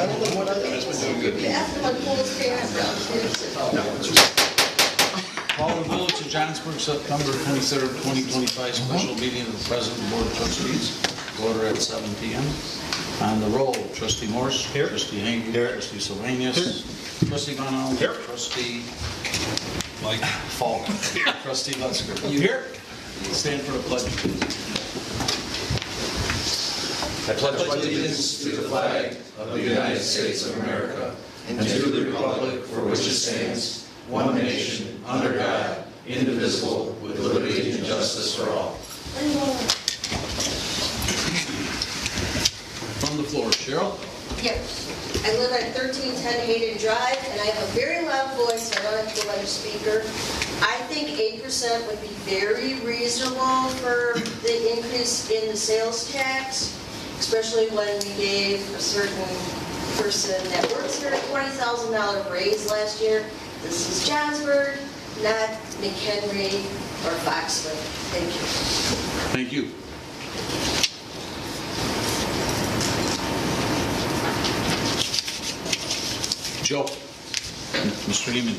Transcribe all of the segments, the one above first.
Call the Village of Johnsburg, September 23rd, 2025, special meeting of the President Board of Trustees. Order at 7 p.m. On the roll, Trustee Morse. Here. Trustee Hank. Here. Trustee Sylvanius. Here. Trustee Von Allen. Here. Trustee Mike Falk. Trustee Lutzker. You here? Stand for the pledge, please. I pledge allegiance to the flag of the United States of America and to the republic for which it stands, one nation, under God, indivisible, with liberty and justice for all. From the floor, Cheryl. Yes. I live at 1310 Hayden Drive, and I have a very loud voice, so I don't have to go by the speaker. I think 8% would be very reasonable for the increase in the sales tax, especially when we gave a certain person that works here a $20,000 raise last year. This is Johnsburg, not McHenry or Foxman. Thank you. Thank you. Joe. Mr. Heeman.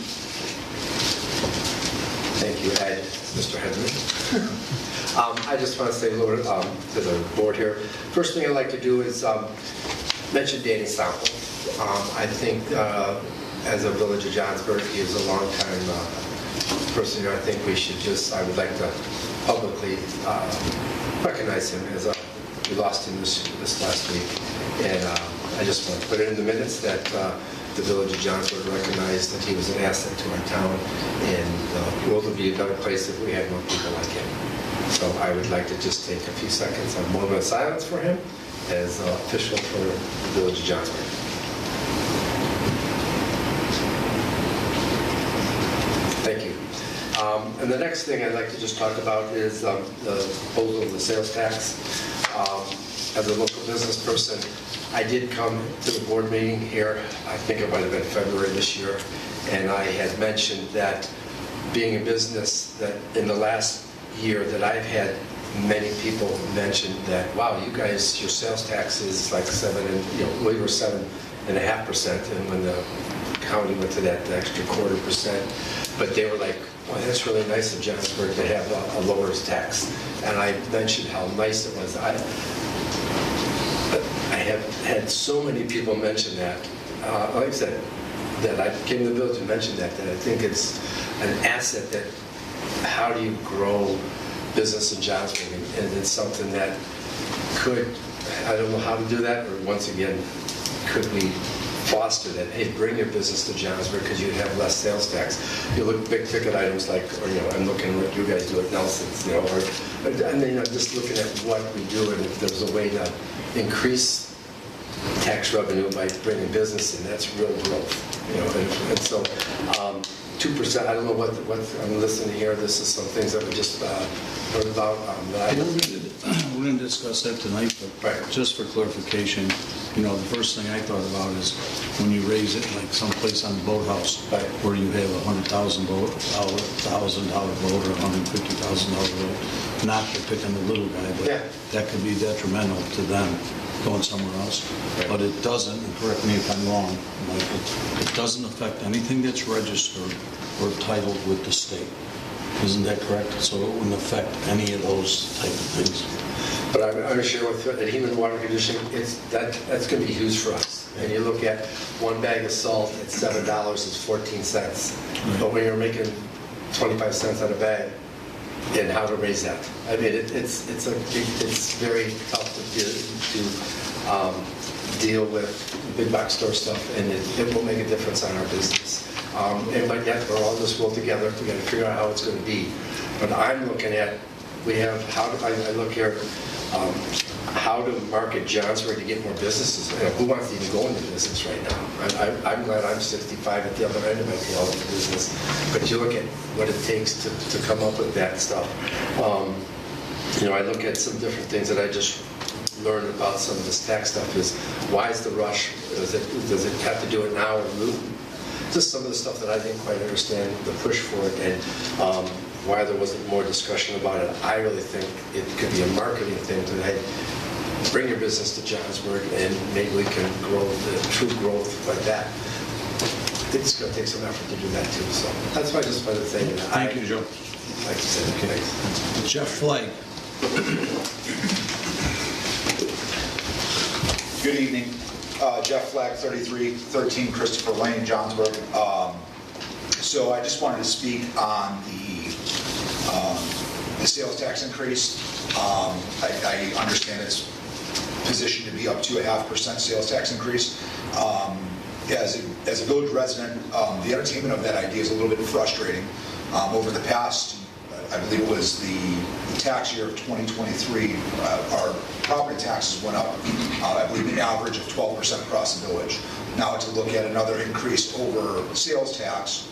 Thank you, Ed, Mr. Henry. I just want to say a little bit to the board here. First thing I'd like to do is mention Danny Sample. I think as a Village of Johnsburg, he is a long-time person here. I think we should I would like to publicly recognize him as we lost him this last week. And I just want to put it in the minutes that the Village of Johnsburg recognized that he was an asset to our town, and the world would be a better place if we had more people like him. So I would like to just take a few seconds of moment of silence for him as official for the Village of Johnsburg. Thank you. And the next thing I'd like to just talk about is the proposal of the sales tax. As a local business person, I did come to the board meeting here, I think it might have been February this year, and I had mentioned that being a business, that in the last year that I've had many people mention that, wow, you guys, your sales tax is like we were 7.5%, and when the county went to that extra 0.25%, but they were like, well, that's really nice of Johnsburg to have a lower tax. And I mentioned how nice it was. I have had so many people mention that, like I said, that I came to the village and mentioned that I think it's an asset that how do you grow business in Johnsburg? And it's something that I don't know how to do that, or once again, could we foster that, hey, bring your business to Johnsburg because you have less sales tax. You look at big ticket items like, I'm looking at what you guys do at Nelson's, just looking at what we do, and if there's a way to increase tax revenue by bringing business in, that's real growth, and so 2%, I don't know what I'm listening here. This is some things that we just heard about. We're going to discuss that tonight, but right. Just for clarification, the first thing I thought about is when you raise it like someplace on the boathouse, right, where you have $100,000 boat, $1,000 boat, or $150,000 boat. Not to pick on the little guy, but yeah, that could be detrimental to them going somewhere else. Right. But it doesn't, and correct me if I'm wrong, Michael, it doesn't affect anything that's registered or titled with the state. Isn't that correct? So it wouldn't affect any of those type of things. But I'm going to share with you that human water conditioning, that's going to be huge for us. And you look at one bag of salt at $7 is 14 cents. Right. But when you're making 25 cents on a bag, and how to raise that. I mean, it's very tough to deal with big box store stuff, and it will make a difference on our business. But yet, we're all in this world together. We got to figure out how it's going to be. But I'm looking at, I look here, how to market Johnsburg to get more businesses. Who wants to even go into business right now? I'm glad I'm 65 at the other end of my tail into business. But you look at what it takes to come up with that stuff. I look at some different things that I just learned about some of this tax stuff. Is why is the rush? Does it have to do it now or just some of the stuff that I didn't quite understand the push for it, and why there wasn't more discussion about it. I really think it could be a marketing thing to bring your business to Johnsburg, and maybe we can grow the true growth like that. I think it's going to take some effort to do that too. So that's why I just wanted to say. Thank you, Joe. Like you said, okay. Thanks. Jeff Flagg. Good evening. Jeff Flagg, 3313 Christopher Lane, Johnsburg. So I just wanted to speak on the sales tax increase. I understand it's positioned to be up to a 0.5% sales tax increase. As a village resident, the entertainment of that idea is a little bit frustrating. Over the past, I believe it was the tax year of 2023, our property taxes went up, I believe, an average of 12% across the village. Now to look at another increase over sales tax,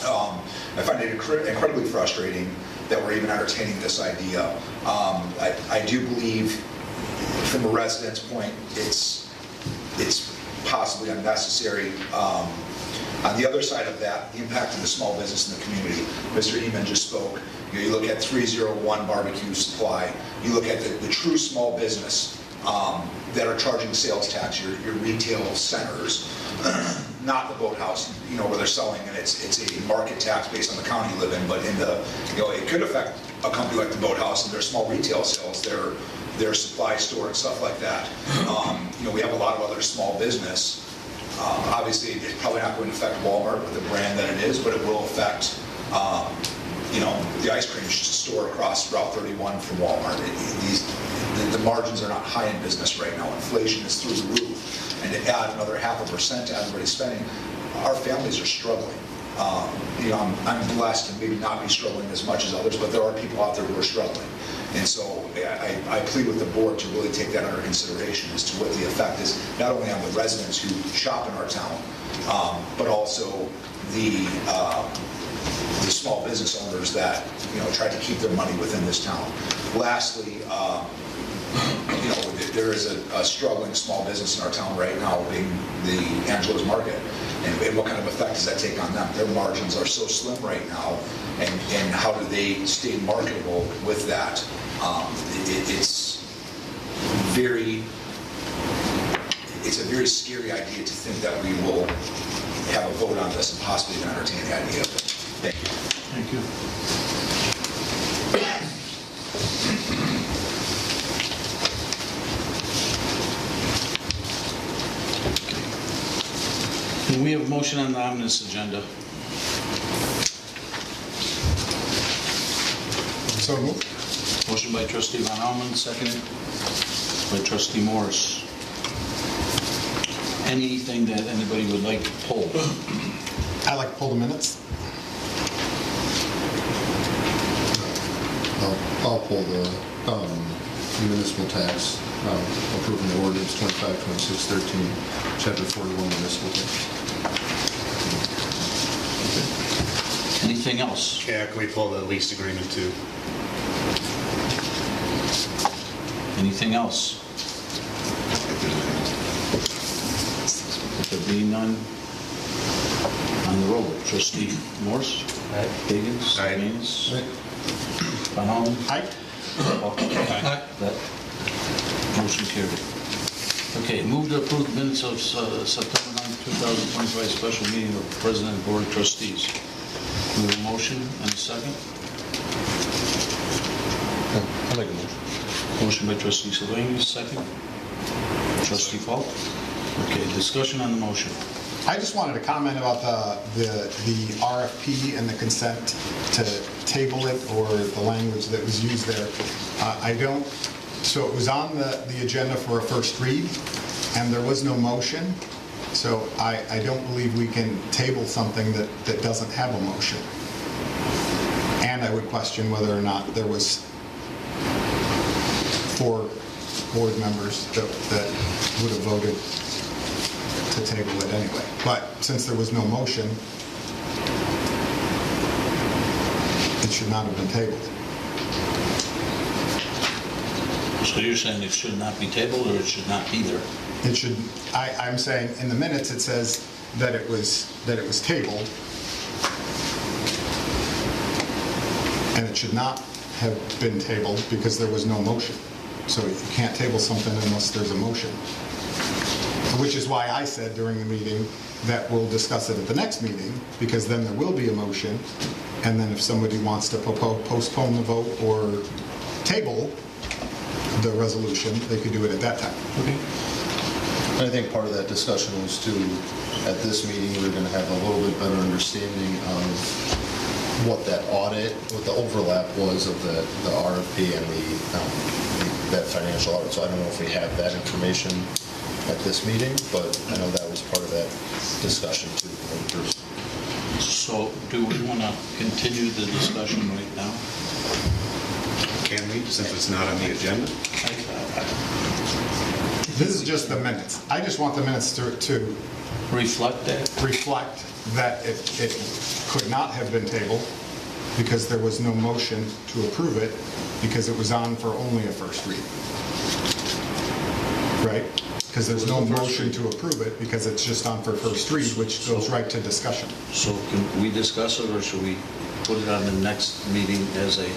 I find it incredibly frustrating that we're even entertaining this idea. I do believe, from a resident's point, it's possibly unnecessary. On the other side of that, the impact of the small business in the community. Mr. Eman just spoke. You look at 301 Barbecue Supply. You look at the true small business that are charging sales tax, your retail centers, not the boathouse, where they're selling, and it's a market tax based on the county you live in, but it could affect a company like the boathouse and their small retail sales, their supply store and stuff like that. We have a lot of other small business. Obviously, it's probably not going to affect Walmart with the brand that it is, but it will affect, the ice cream store across Route 31 from Walmart. The margins are not high in business right now. Inflation is through the roof. And to add another 0.5% to everybody's spending, our families are struggling. I'm blessed to maybe not be struggling as much as others, but there are people out there who are struggling. And so I plead with the board to really take that under consideration as to what the effect is, not only on the residents who shop in our town, but also the small business owners that try to keep their money within this town. Lastly, there is a struggling small business in our town right now, being the Angelo's Market. And what kind of effect does that take on them? Their margins are so slim right now, and how do they stay marketable with that? It's a very scary idea to think that we will have a vote on this and possibly even entertain the idea of it. Thank you. Thank you. And we have a motion on the omnibus agenda. So moved. Motion by trustee Von Allman, seconded by trustee Morris. Anything that anybody would like to pull? I'd like to pull the minutes. I'll pull the municipal tax, approving the ordinance 252613, chapter 41 municipal tax. Anything else? Yeah, can we pull the lease agreement too? Anything else? If there be none, on the roll, trustee Morse? Aye. Higgins? Aye. Gaines? Von Allman? Aye. Aye. That motion carried. Okay, move to approve the minutes of September 9, 2025 special meeting of the President and Board of Trustees. We have a motion and a second. I'll make a motion. Motion by trustee Sylvania, second. Trustee Falk. Okay, discussion on the motion. I just wanted to comment about the RFP and the consent to table it, or the language that was used there. So it was on the agenda for a first read, and there was no motion. So I don't believe we can table something that doesn't have a motion. And I would question whether or not there was 4 board members that would have voted to table it anyway. But since there was no motion, it should not have been tabled. So you're saying it should not be tabled, or it should not be there? It should. I'm saying in the minutes it says that it was tabled, and it should not have been tabled because there was no motion. So you can't table something unless there's a motion. Which is why I said during the meeting that we'll discuss it at the next meeting, because then there will be a motion, and then if somebody wants to postpone the vote or table the resolution, they could do it at that time. Okay. I think part of that discussion was to, at this meeting, we're going to have a little bit better understanding of what that audit, what the overlap was of the RFP and that financial audit. So I don't know if we have that information at this meeting, but I know that was part of that discussion too. So do we want to continue the discussion right now? Can we, since it's not on the agenda? This is just the minutes. I just want the minutes to Reflect that? reflect that it could not have been tabled because there was no motion to approve it because it was on for only a first read. Right? Because there's no motion to approve it because it's just on for first read, which goes right to discussion. So can we discuss it, or should we put it on the next meeting as a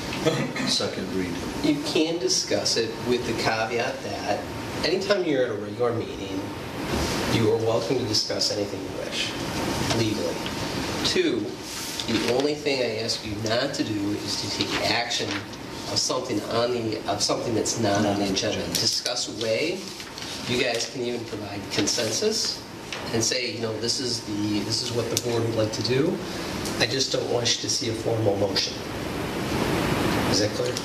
second read? You can discuss it with the caveat that anytime you're at a regular meeting, you are welcome to discuss anything you wish, legally. 2, the only thing I ask you not to do is to take action of something that's not on the agenda. Discuss away. You guys can even provide consensus and say, this is what the board would like to do. I just don't wish to see a formal motion. Is that clear?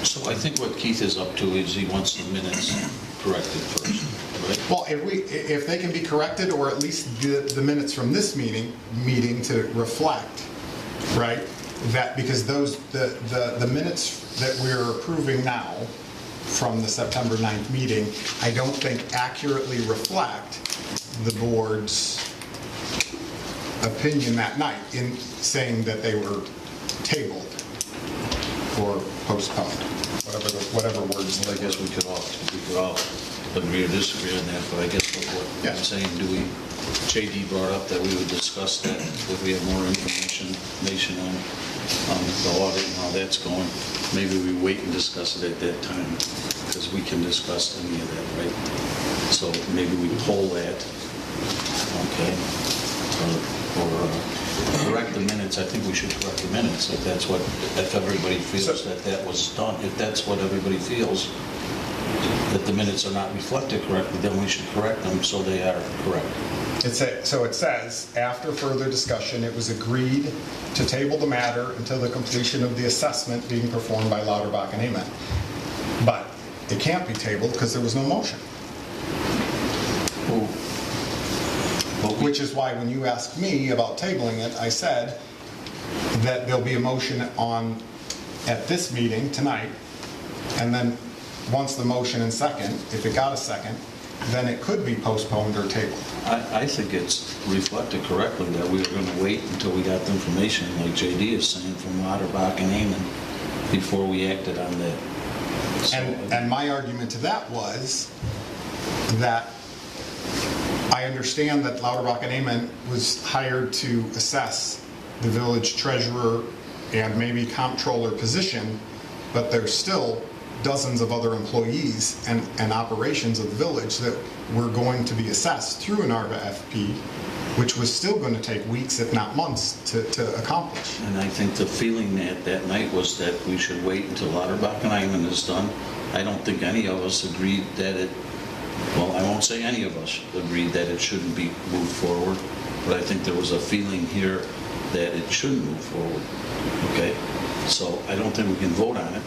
So I think what Keith is up to is he wants the minutes corrected first, right? Well, if they can be corrected, or at least the minutes from this meeting to reflect, right? That because the minutes that we're approving now from the September 9th meeting, I don't think accurately reflect the board's opinion that night in saying that they were tabled or postponed, whatever words. Well, I guess we could all agree or disagree on that, but I guess what I'm saying, JD brought up that we would discuss that if we have more information on the audit and how that's going. Maybe we wait and discuss it at that time, because we can discuss any of that, right? So maybe we poll that, okay? Or correct the minutes. I think we should correct the minutes if everybody feels that was done. If that's what everybody feels, that the minutes are not reflected correctly, then we should correct them so they are correct. So it says, after further discussion, it was agreed to table the matter until the completion of the assessment being performed by Lauterbach and Amen. But it can't be tabled because there was no motion. Which is why when you asked me about tabling it, I said that there'll be a motion at this meeting tonight, and then once the motion and second, if it got a second, then it could be postponed or tabled. I think it's reflected correctly that we were going to wait until we got the information, like JD is saying, from Lauterbach and Amen before we acted on that. So, and my argument to that was that I understand that Lauterbach and Amen was hired to assess the village treasurer and maybe comptroller position, but there's still dozens of other employees and operations of the village that were going to be assessed through an RFP, which was still going to take weeks, if not months, to accomplish. And I think the feeling that night was that we should wait until Lauterbach and Amen is done. I don't think any of us agreed that I won't say any of us agreed that it shouldn't be moved forward, but I think there was a feeling here that it shouldn't move forward, okay? So I don't think we can vote on it,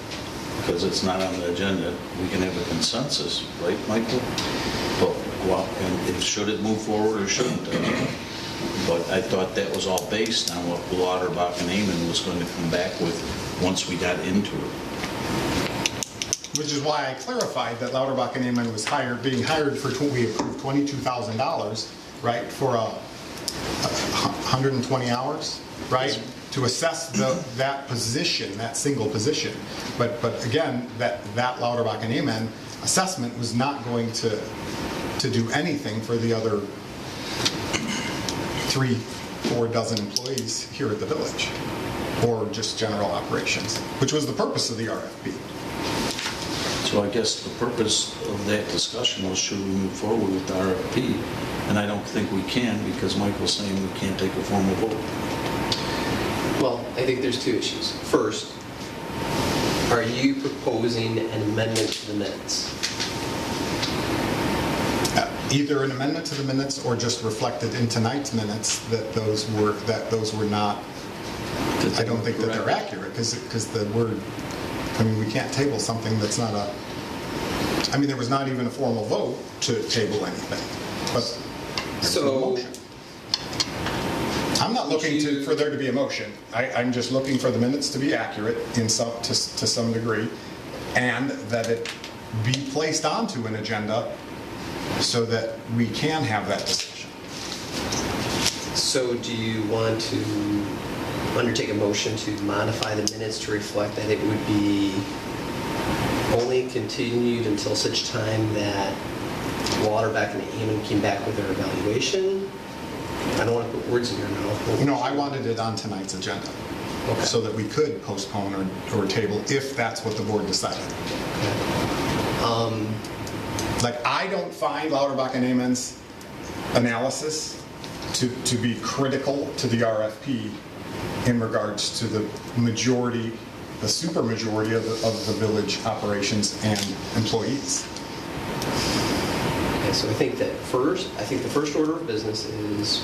because it's not on the agenda. We can have a consensus, right, Michael? And should it move forward or shouldn't it? But I thought that was all based on what Lauterbach and Amen was going to come back with once we got into it. Which is why I clarified that Lauterbach and Amen was being hired for, we approved $22,000, right, for 120 hours, right? To assess that position, that single position. But again, that Lauterbach and Amen assessment was not going to do anything for the other 3-4 dozen employees here at the village, or just general operations, which was the purpose of the RFP. So I guess the purpose of that discussion was, should we move forward with the RFP? And I don't think we can, because Michael's saying we can't take a formal vote. Well, I think there's two issues. First, are you proposing an amendment to the minutes? Either an amendment to the minutes or just reflected in tonight's minutes that those were not, I don't think that they're accurate, because the word, I mean, we can't table something that's not a, I mean, there was not even a formal vote to table anything, but there's no So, motion. I'm not looking for there to be a motion. I'm just looking for the minutes to be accurate to some degree, and that it be placed onto an agenda so that we can have that discussion. so do you want to undertake a motion to modify the minutes to reflect that it would be only continued until such time that Waterback and Amon came back with their evaluation? I don't want to put words in your mouth. No, I wanted it on tonight's agenda, Okay. so that we could postpone or table if that's what the board decided. Like, I don't find Lauterbach and Amon's analysis to be critical to the RFP in regards to the majority, the supermajority of the village operations and employees. Okay, so I think the first order of business is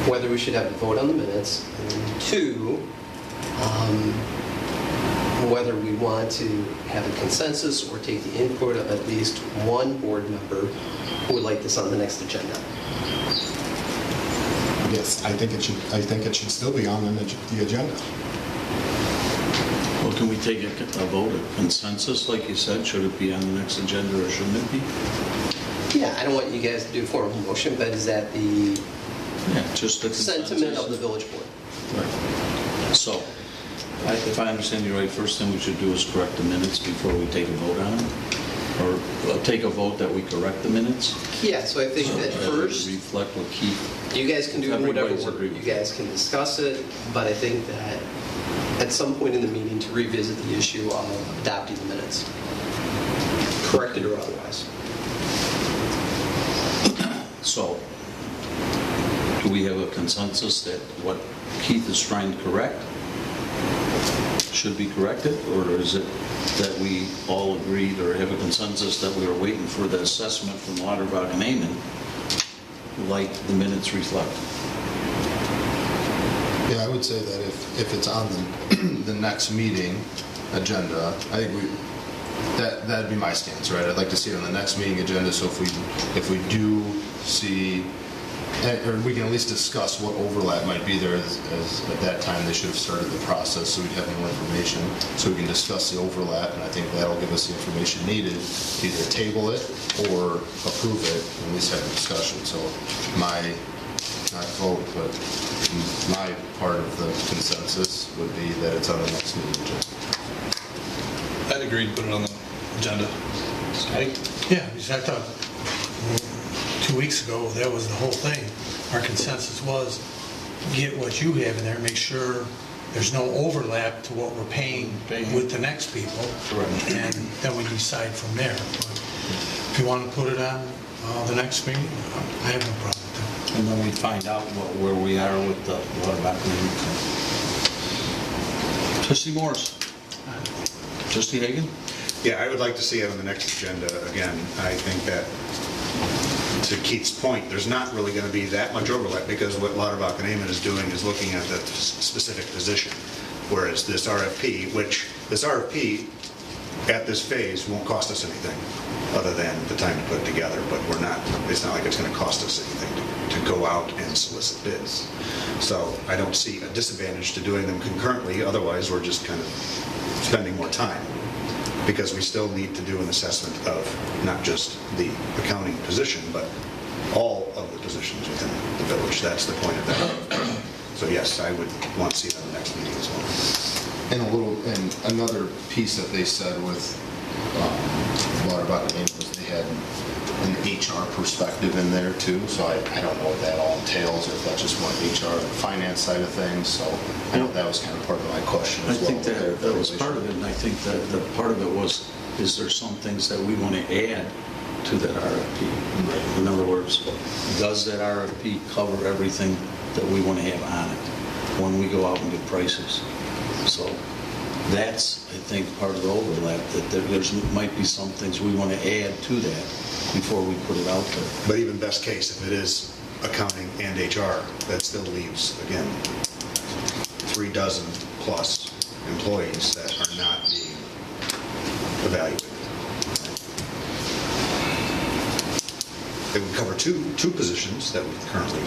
whether we should have a vote on the minutes, and two, whether we want to have a consensus or take the input of at least one board member who would like this on the next agenda. Yes, I think it should still be on the agenda. Well, can we take a vote, a consensus, like you said? Should it be on the next agenda or shouldn't it be? Yeah, I don't want you guys to do a formal motion, but is that the Yeah, just the consensus. sentiment of the village board? Right. So, if I understand you right, first thing we should do is correct the minutes before we take a vote on them? Or take a vote that we correct the minutes? Yeah, so I think that So would first, reflect what Keith, you guys can do whatever Everybody's work, agreed. you guys can discuss it, but I think that at some point in the meeting to revisit the issue of adopting the minutes, corrected or otherwise. so, do we have a consensus that what Keith is trying to correct should be corrected? Or is it that we all agreed or have a consensus that we were waiting for the assessment from Lauterbach and Amon, like the minutes reflect? Yeah, I would say that if it's on the next meeting agenda, I think that'd be my stance, right? I'd like to see it on the next meeting agenda, so if we do see, or we can at least discuss what overlap might be there, as at that time they should have started the process, so we'd have more information, so we can discuss the overlap, and I think that'll give us the information needed to either table it or approve it, and at least have a discussion. So not vote, but my part of the consensus would be that it's on the next meeting agenda. I'd agree to put it on the agenda. Yeah, because I thought 2 weeks ago, that was the whole thing. Our consensus was get what you have in there, make sure there's no overlap to what we're paying with the next people. Correct. And then we decide from there. But if you want to put it on the next meeting, I have no problem with And then we find out where we are with the Lauterbach and Amon. Trustee Morris. Trustee Hagan? Yeah, I would like to see it on the next agenda again. I think that, to Keith's point, there's not really going to be that much overlap, because what Lauterbach and Amon is doing is looking at the specific position, whereas this RFP at this phase won't cost us anything other than the time to put it together, but it's not like it's going to cost us anything to go out and solicit bids. So I don't see a disadvantage to doing them concurrently, otherwise we're just kind of spending more time, because we still need to do an assessment of not just the accounting position, but all of the positions within the village. That's the point of that. So yes, I would want to see it on the next meeting as well. And another piece that they said with Lauterbach and Amon was they had an HR perspective in there too, so I don't know what that all entails, or if that's just more HR, the finance side of things, so I know that was kind of part of my question I as well. think that was part of it, and I think that the part of it was, is there some things that we want to add to that RFP? In other words, does that RFP cover everything that we want to have on it when we go out and get prices? So that's, I think, part of the overlap, that there's might be some things we want to add to that before we put it out there. But even best case, if it is accounting and HR, that still leaves, again, 36 plus employees that are not being evaluated. It would cover two positions that we currently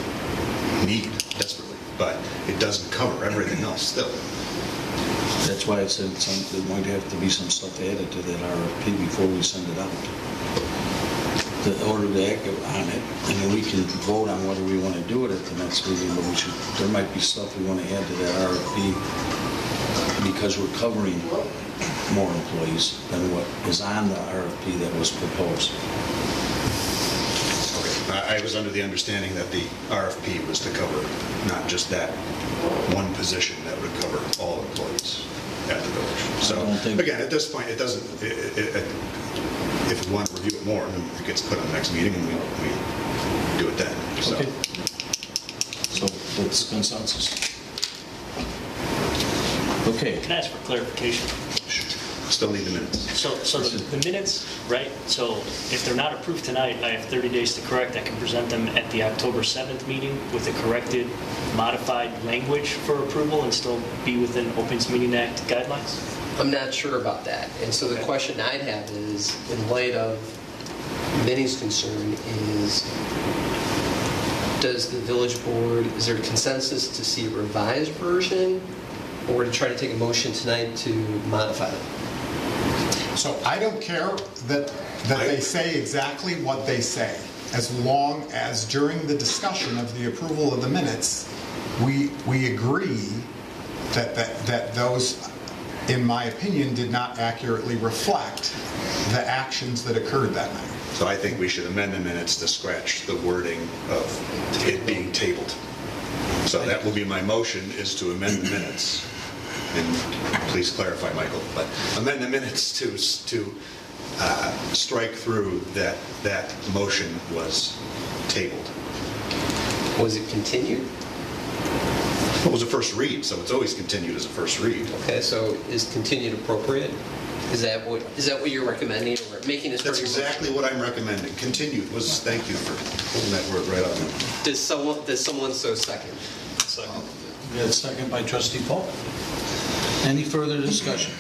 need desperately, but it doesn't cover everything else still. That's why I said there might have to be some stuff added to that RFP before we send it out. In order to act on it, and then we can vote on whether we want to do it at the next meeting, but there might be stuff we want to add to that RFP because we're covering more employees than what is on the RFP that was proposed. I was under the understanding that the RFP was to cover not just that one position, that would cover all employees at the village. So, again, at this point, it doesn't, if we want to review it more, then it gets put on the next meeting and we do it then. So. Okay. So that's consensus. Okay. Can I ask for clarification? Still need the minutes. So the minutes, right? So if they're not approved tonight, I have 30 days to correct. I can present them at the October 7th meeting with the corrected, modified language for approval and still be within Opens Meeting Act guidelines? I'm not sure about that. And so the question I'd have is, in light of Vinnie's concern, is does the village board, is there a consensus to see a revised version or to try to take a motion tonight to modify it? So I don't care that they say exactly what they say, as long as during the discussion of the approval of the minutes, we agree that those, in my opinion, did not accurately reflect the actions that occurred that night. So I think we should amend the minutes to scratch the wording of it being tabled. So that will be my motion, is to amend the minutes. And please clarify, Michael, but amend the minutes to strike through that motion was tabled. Was it continued? Well, it was a first read, so it's always continued as a first read. Okay, so is continued appropriate? Is that what you're recommending or making this? That's exactly what I'm recommending. Continued was, thank you for pulling that word right out. Does someone so second? Second. We had a second by Trustee Paul. Any further discussion?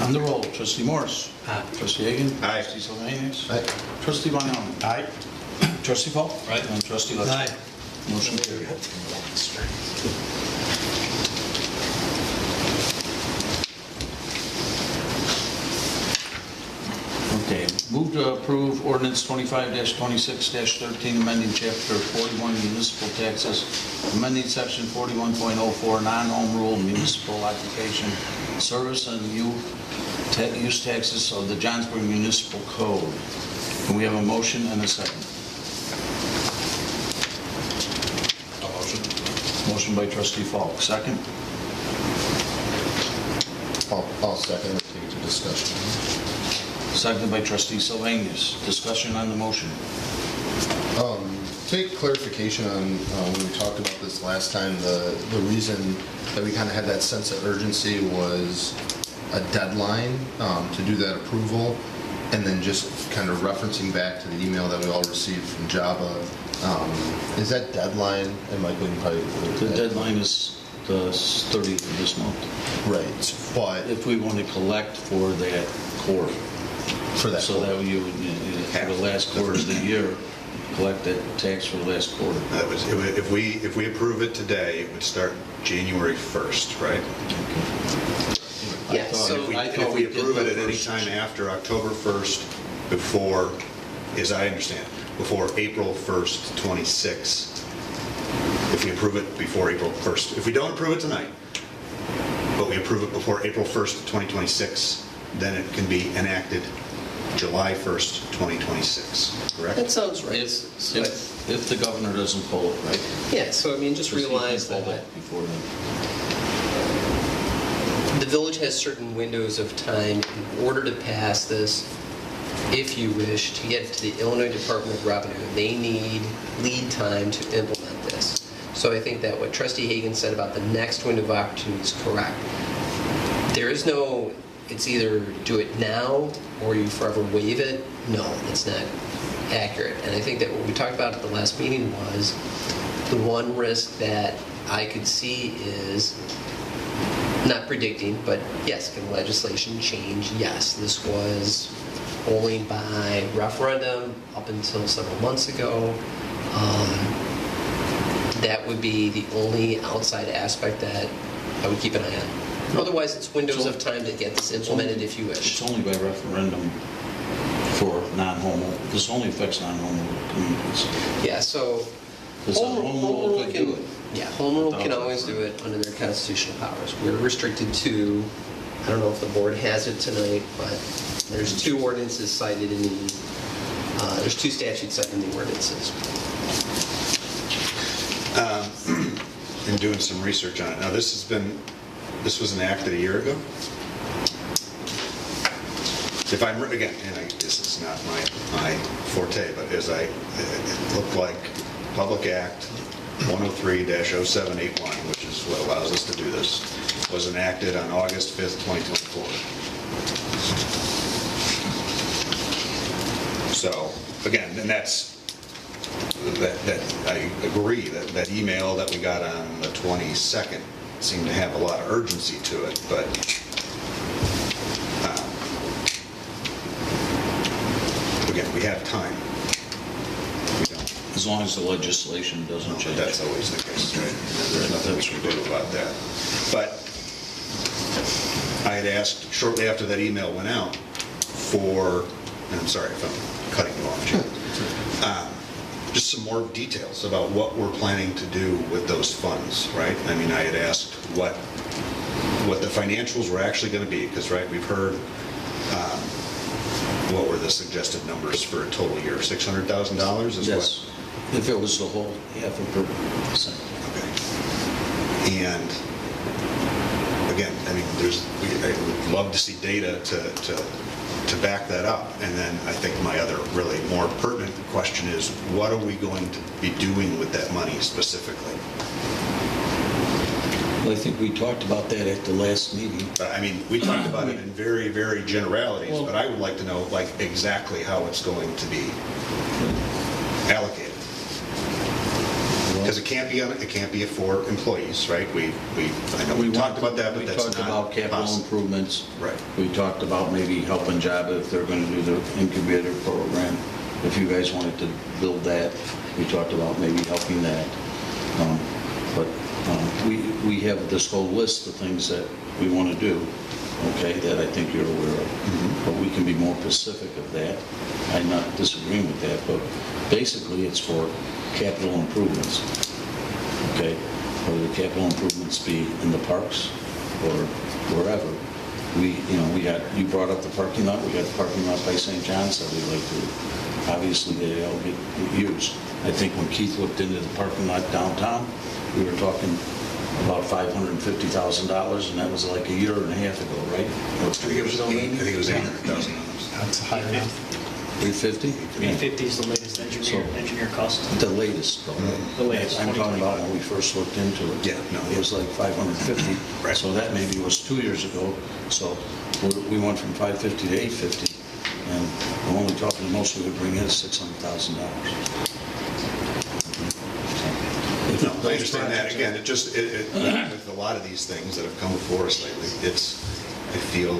On the roll, Trustee Morris. Aye. Trustee Hagan. Aye. Trustee Sylvanus. Aye. Trustee Von Allen. Aye. Trustee Paul. Aye. And Trustee Letcher. Aye. Motion carried. Okay, move to approve ordinance 25-26-13, amending chapter 41 municipal taxes, amending section 41.04 non-home rule municipal occupation service and use taxes of the Johnsburg Municipal Code. And we have a motion and a second. Motion by Trustee Falk. Second? I'll second it, take it to discussion. Seconded by Trustee Sylvanus. Discussion on the motion. Take clarification on when we talked about this last time, the reason that we kind of had that sense of urgency was a deadline to do that approval, and then just kind of referencing back to the email that we all received from Java. Is that deadline, and Michael, you can probably... The deadline is the 30th of this month. Right, but... If we want to collect for that quarter. For that So that you would, for the last quarter of the year, collect that tax for the last quarter. That was, if we approve it today, it would start January 1st, right? Yeah, so If we approve it at any time after October 1st, before, as I understand, before April 1st, 26, if we approve it before April 1st, if we don't approve it tonight, but we approve it before April 1st, 2026, then it can be enacted July 1st, 2026, correct? That sounds right. If the governor doesn't pull it, right? Yeah, so I mean, just realize that Before then. the village has certain windows of time in order to pass this, if you wish, to get to the Illinois Department of Revenue. They need lead time to implement this. So I think that what Trustee Hagan said about the next window of opportunity is correct. There is no, it's either do it now or you forever waive it. No, that's not accurate. And I think that what we talked about at the last meeting was the one risk that I could see is not predicting, but yes, can legislation change? Yes, this was only by referendum up until several months ago. That would be the only outside aspect that I would keep an eye on. Otherwise, it's windows of time to get this implemented if you wish. It's only by referendum for non-home, this only affects non-home communities. Yeah, so Because the home rule could do it. Yeah, home rule can always do it under their constitutional powers. We're restricted to, I don't know if the board has it tonight, but there's two ordinances cited in the, there's two statutes cited in the ordinances. In doing some research on it. Now, this was enacted a year ago? If I'm, again, and this is not my forte, but it looked like Public Act 103-0781, which is what allows us to do this, was enacted on August 5th, 2024. So, again, and that I agree that email that we got on the 22nd seemed to have a lot of urgency to it, but again, we have time. We don't. As long as the legislation doesn't change. That's always the case, right? There's nothing we can do about that. But I had asked shortly after that email went out for, and I'm sorry if I'm cutting you off, Jim, just some more details about what we're planning to do with those funds, right? I mean, I had asked what the financials were actually going to be, because, right, we've heard what were the suggested numbers for a total year? $600,000 is Yes, if it was the whole half a percent. Okay. And again, I mean, I would love to see data to back that up. And then I think my other really more pertinent question is, what are we going to be doing with that money specifically? Well, I think we talked about that at the last meeting. I mean, we talked about it in very, very generalities, Well, but I would like to know, like, exactly how it's going to be allocated. Because it can't be for employees, right? I know we talked about that, but that's not We talked about capital possible. improvements. Right. We talked about maybe helping job if they're going to do the incubator program. If you guys wanted to build that, we talked about maybe helping that. But we have this whole list of things that we want to do, okay, that I think you're aware of. Mm-hmm. But we can be more specific of that. I'm not disagreeing with that, but basically it's for capital improvements, okay? Whether the capital improvements be in the parks or wherever. You brought up the parking lot. We got the parking lot by St. John's that we'd like to, obviously they all get used. I think when Keith looked into the parking lot downtown, we were talking about $550,000, and that was like a year and a half ago, right? I think it was $800,000. That's higher enough. 350? 350 is the latest engineer cost. The latest, though. The latest, I'm talking about when we first looked into it. Yeah, no. It was like 550. Right. So that maybe was 2 years ago. So we went from 550 to 850, and we're only talking, the most we would bring in is $600,000. No, I understand that. Again, with a lot of these things that have come before us lately, I feel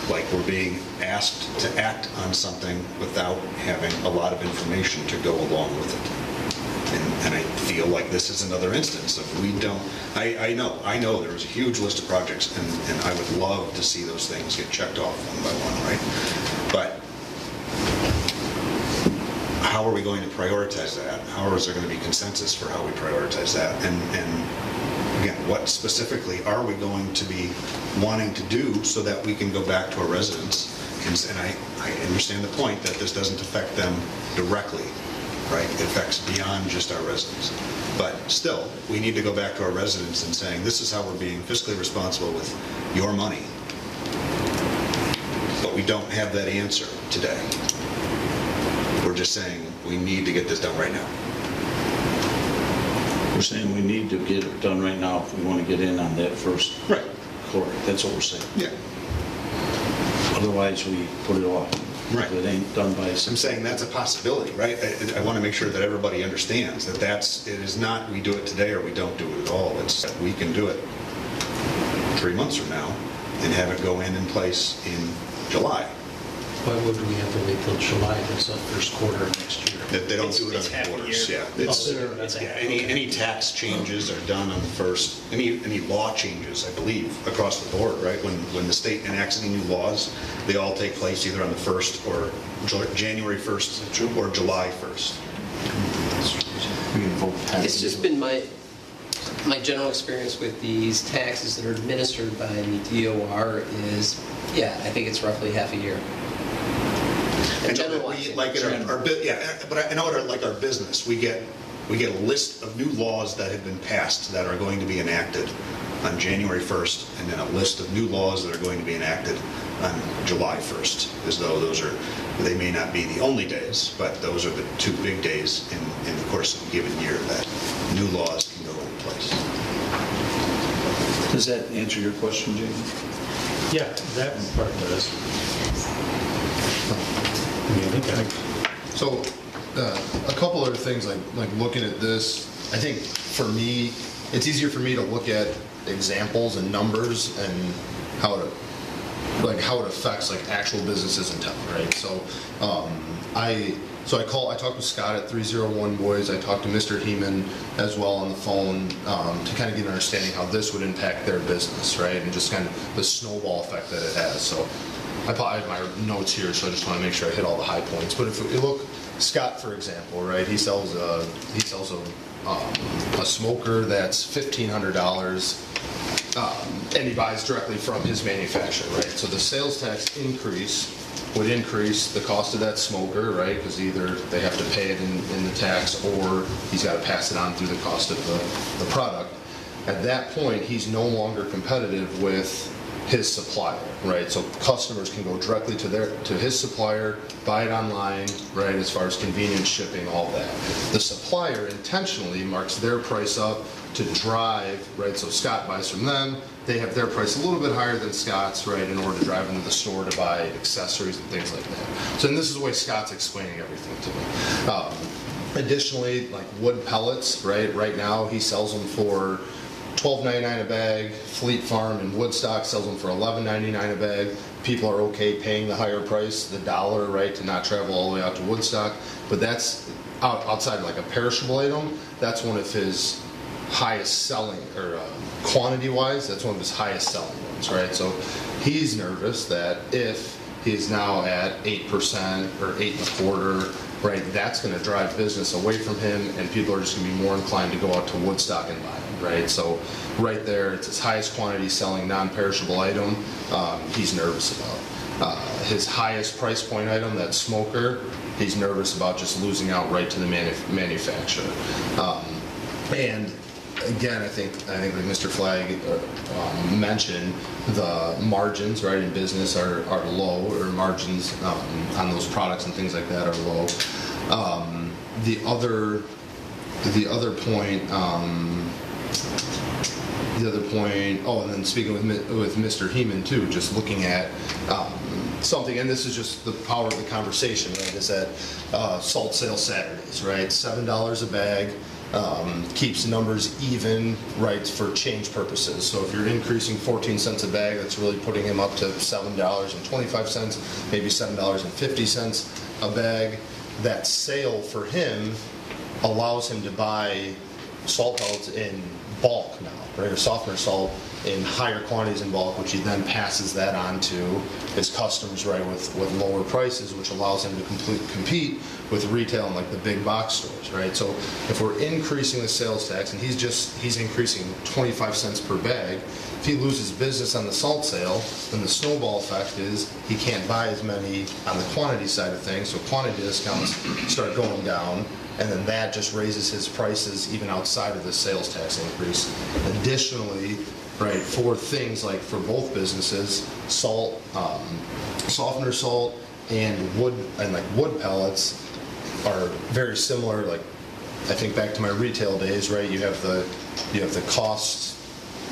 like we're being asked to act on something without having a lot of information to go along with it. And I feel like this is another instance of we don't, I know there was a huge list of projects, and I would love to see those things get checked off one by one, right? But how are we going to prioritize that? How is there going to be consensus for how we prioritize that? And again, what specifically are we going to be wanting to do so that we can go back to our residents and I understand the point that this doesn't affect them directly, right? It affects beyond just our residents. But still, we need to go back to our residents and saying, this is how we're being fiscally responsible with your money. But we don't have that answer today. We're just saying, we need to get this done right now. We're saying we need to get it done right now if we want to get in on that first. Right. Correct, that's what we're saying. Yeah. Otherwise, we put it off. Right. If it ain't done by... I'm saying that's a possibility, right? I want to make sure that everybody understands that it is not we do it today or we don't do it at all. It's that we can do it 3 months from now and have it go in place in July. Why would we have to wait till July? That's the first quarter of next year. That they don't do it It's on half the a quarters, year. yeah. It's Yeah, half a any tax changes are done on the first, any law changes, I believe, across the board, right? When the state enacts any new laws, they all take place either on the 1st or January 1st or July 1st. We can vote pass. It's just been my general experience with these taxes that are administered by the DOR is, yeah, I think it's roughly half a year. I know that we, like in our but I know like our business, we get a list of new laws that have been passed that are going to be enacted on January 1st, and then a list of new laws that are going to be enacted on July 1st, as though they may not be the only days, but those are the two big days in the course of a given year that new laws can go into place. Does that answer your question, Jamie? Yeah, that part does. So, a couple other things, like looking at this, I think for me, it's easier for me to look at examples and numbers and how it affects like actual businesses in town, right? So, I talked with Scott at 301 Boys. I talked to Mr. Heeman as well on the phone to kind of get an understanding how this would impact their business, right? And just kind of the snowball effect that it has. So I have my notes here, so I just want to make sure I hit all the high points. But if you look, Scott, for example, right? He sells a smoker that's $1,500. And he buys directly from his manufacturer, right? So the sales tax increase would increase the cost of that smoker, right? Because either they have to pay it in the tax or he's got to pass it on through the cost of the product. At that point, he's no longer competitive with his supplier, right? So customers can go directly to his supplier, buy it online, right? As far as convenience, shipping, all that. The supplier intentionally marks their price up to drive, right? So Scott buys from them. They have their price a little bit higher than Scott's, right? In order to drive into the store to buy accessories and things like that. So and this is the way Scott's explaining everything to me. Additionally, like wood pellets, right? Right now he sells them for $12.99 a bag. Fleet Farm in Woodstock sells them for $11.99 a bag. People are okay paying the higher price, the $1, right, to not travel all the way out to Woodstock. But that's outside like a perishable item. That's one of his highest selling, or quantity-wise, that's one of his highest selling ones, right? So he's nervous that if he's now at 8% or 8.25%, right, that's going to drive business away from him, and people are just going to be more inclined to go out to Woodstock and buy them, right? So right there, it's his highest quantity selling non-perishable item he's nervous about. His highest price point item, that smoker, he's nervous about just losing out right to the manufacturer. And again, I think like Mr. Flagg mentioned, the margins, right, in business are low, or margins on those products and things like that are low. The other point, oh, and then speaking with Mr. Heeman too, just looking at something, and this is just the power of the conversation, right, is that salt sale Saturdays, right, $7 a bag. Keeps numbers even, right, for change purposes. So if you're increasing 14 cents a bag, that's really putting him up to $7.25, maybe $7.50 a bag. That sale for him allows him to buy salt pellets in bulk now, right, or softener salt in higher quantities in bulk, which he then passes that on to his customers, right, with lower prices, which allows him to compete with retail and like the big box stores, right? So if we're increasing the sales tax and he's increasing 25 cents per bag, if he loses business on the salt sale, then the snowball effect is he can't buy as many on the quantity side of things, so quantity discounts start going down, and then that just raises his prices even outside of the sales tax increase. Additionally, right, for things like for both businesses, salt, softener salt, and wood pellets are very similar. Like, I think back to my retail days, right? You have the costs.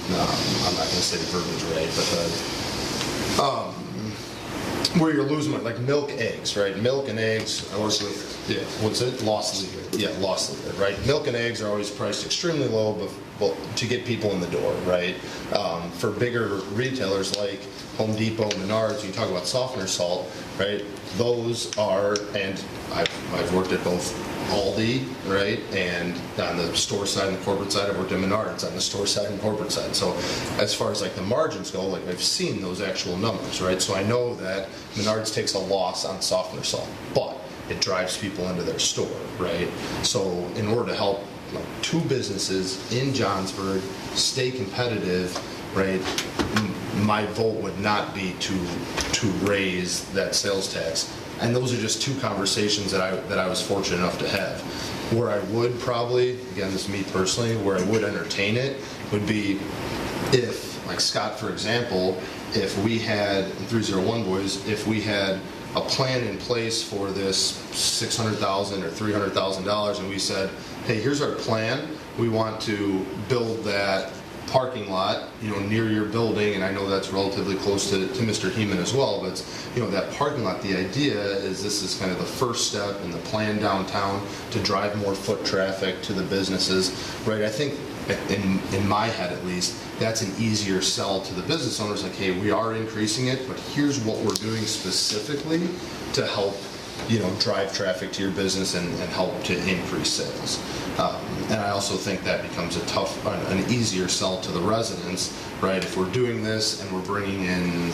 No, I'm not going to say the verbiage right, but where you're losing money, like milk, eggs, right? Milk and eggs. I work with, yeah, what's it? Loss leader. Yeah, loss leader, right? Milk and eggs are always priced extremely low, but to get people in the door, right? For bigger retailers like Home Depot, Menards, you talk about softener salt, right? Those are, and I've worked at both Aldi, right, and on the store side and the corporate side, I've worked at Menards on the store side and corporate side. So as far as like the margins go, like I've seen those actual numbers, right? So I know that Menards takes a loss on softener salt, but it drives people into their store, right? So in order to help like two businesses in Johnsburg stay competitive, right, my vote would not be to raise that sales tax. And those are just two conversations that I was fortunate enough to have. Where I would probably, again, this is me personally, where I would entertain it would be if, like Scott, for example, if we had, 301 Boys, if we had a plan in place for this $600,000 or $300,000 and we said, hey, here's our plan. We want to build that parking lot, near your building, and I know that's relatively close to Mr. Heeman as well, but that parking lot, the idea is this is kind of the first step in the plan downtown to drive more foot traffic to the businesses, right? I think in my head at least, that's an easier sell to the business owners, like, hey, we are increasing it, but here's what we're doing specifically to help drive traffic to your business and help to increase sales. And I also think that becomes an easier sell to the residents, right? If we're doing this and we're bringing in,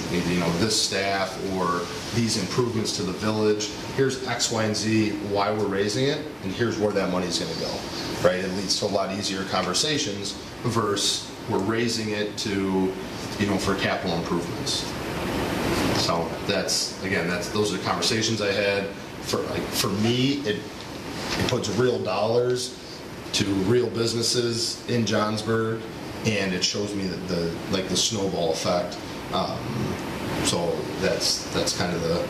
this staff or these improvements to the village, here's X, Y, and Z, why we're raising it, and here's where that money's going to go, right? It leads to a lot easier conversations versus we're raising it to, for capital improvements. So those are the conversations I had. For me, it puts real dollars to real businesses in Johnsburg, and it shows me that the snowball effect. So that's kind of the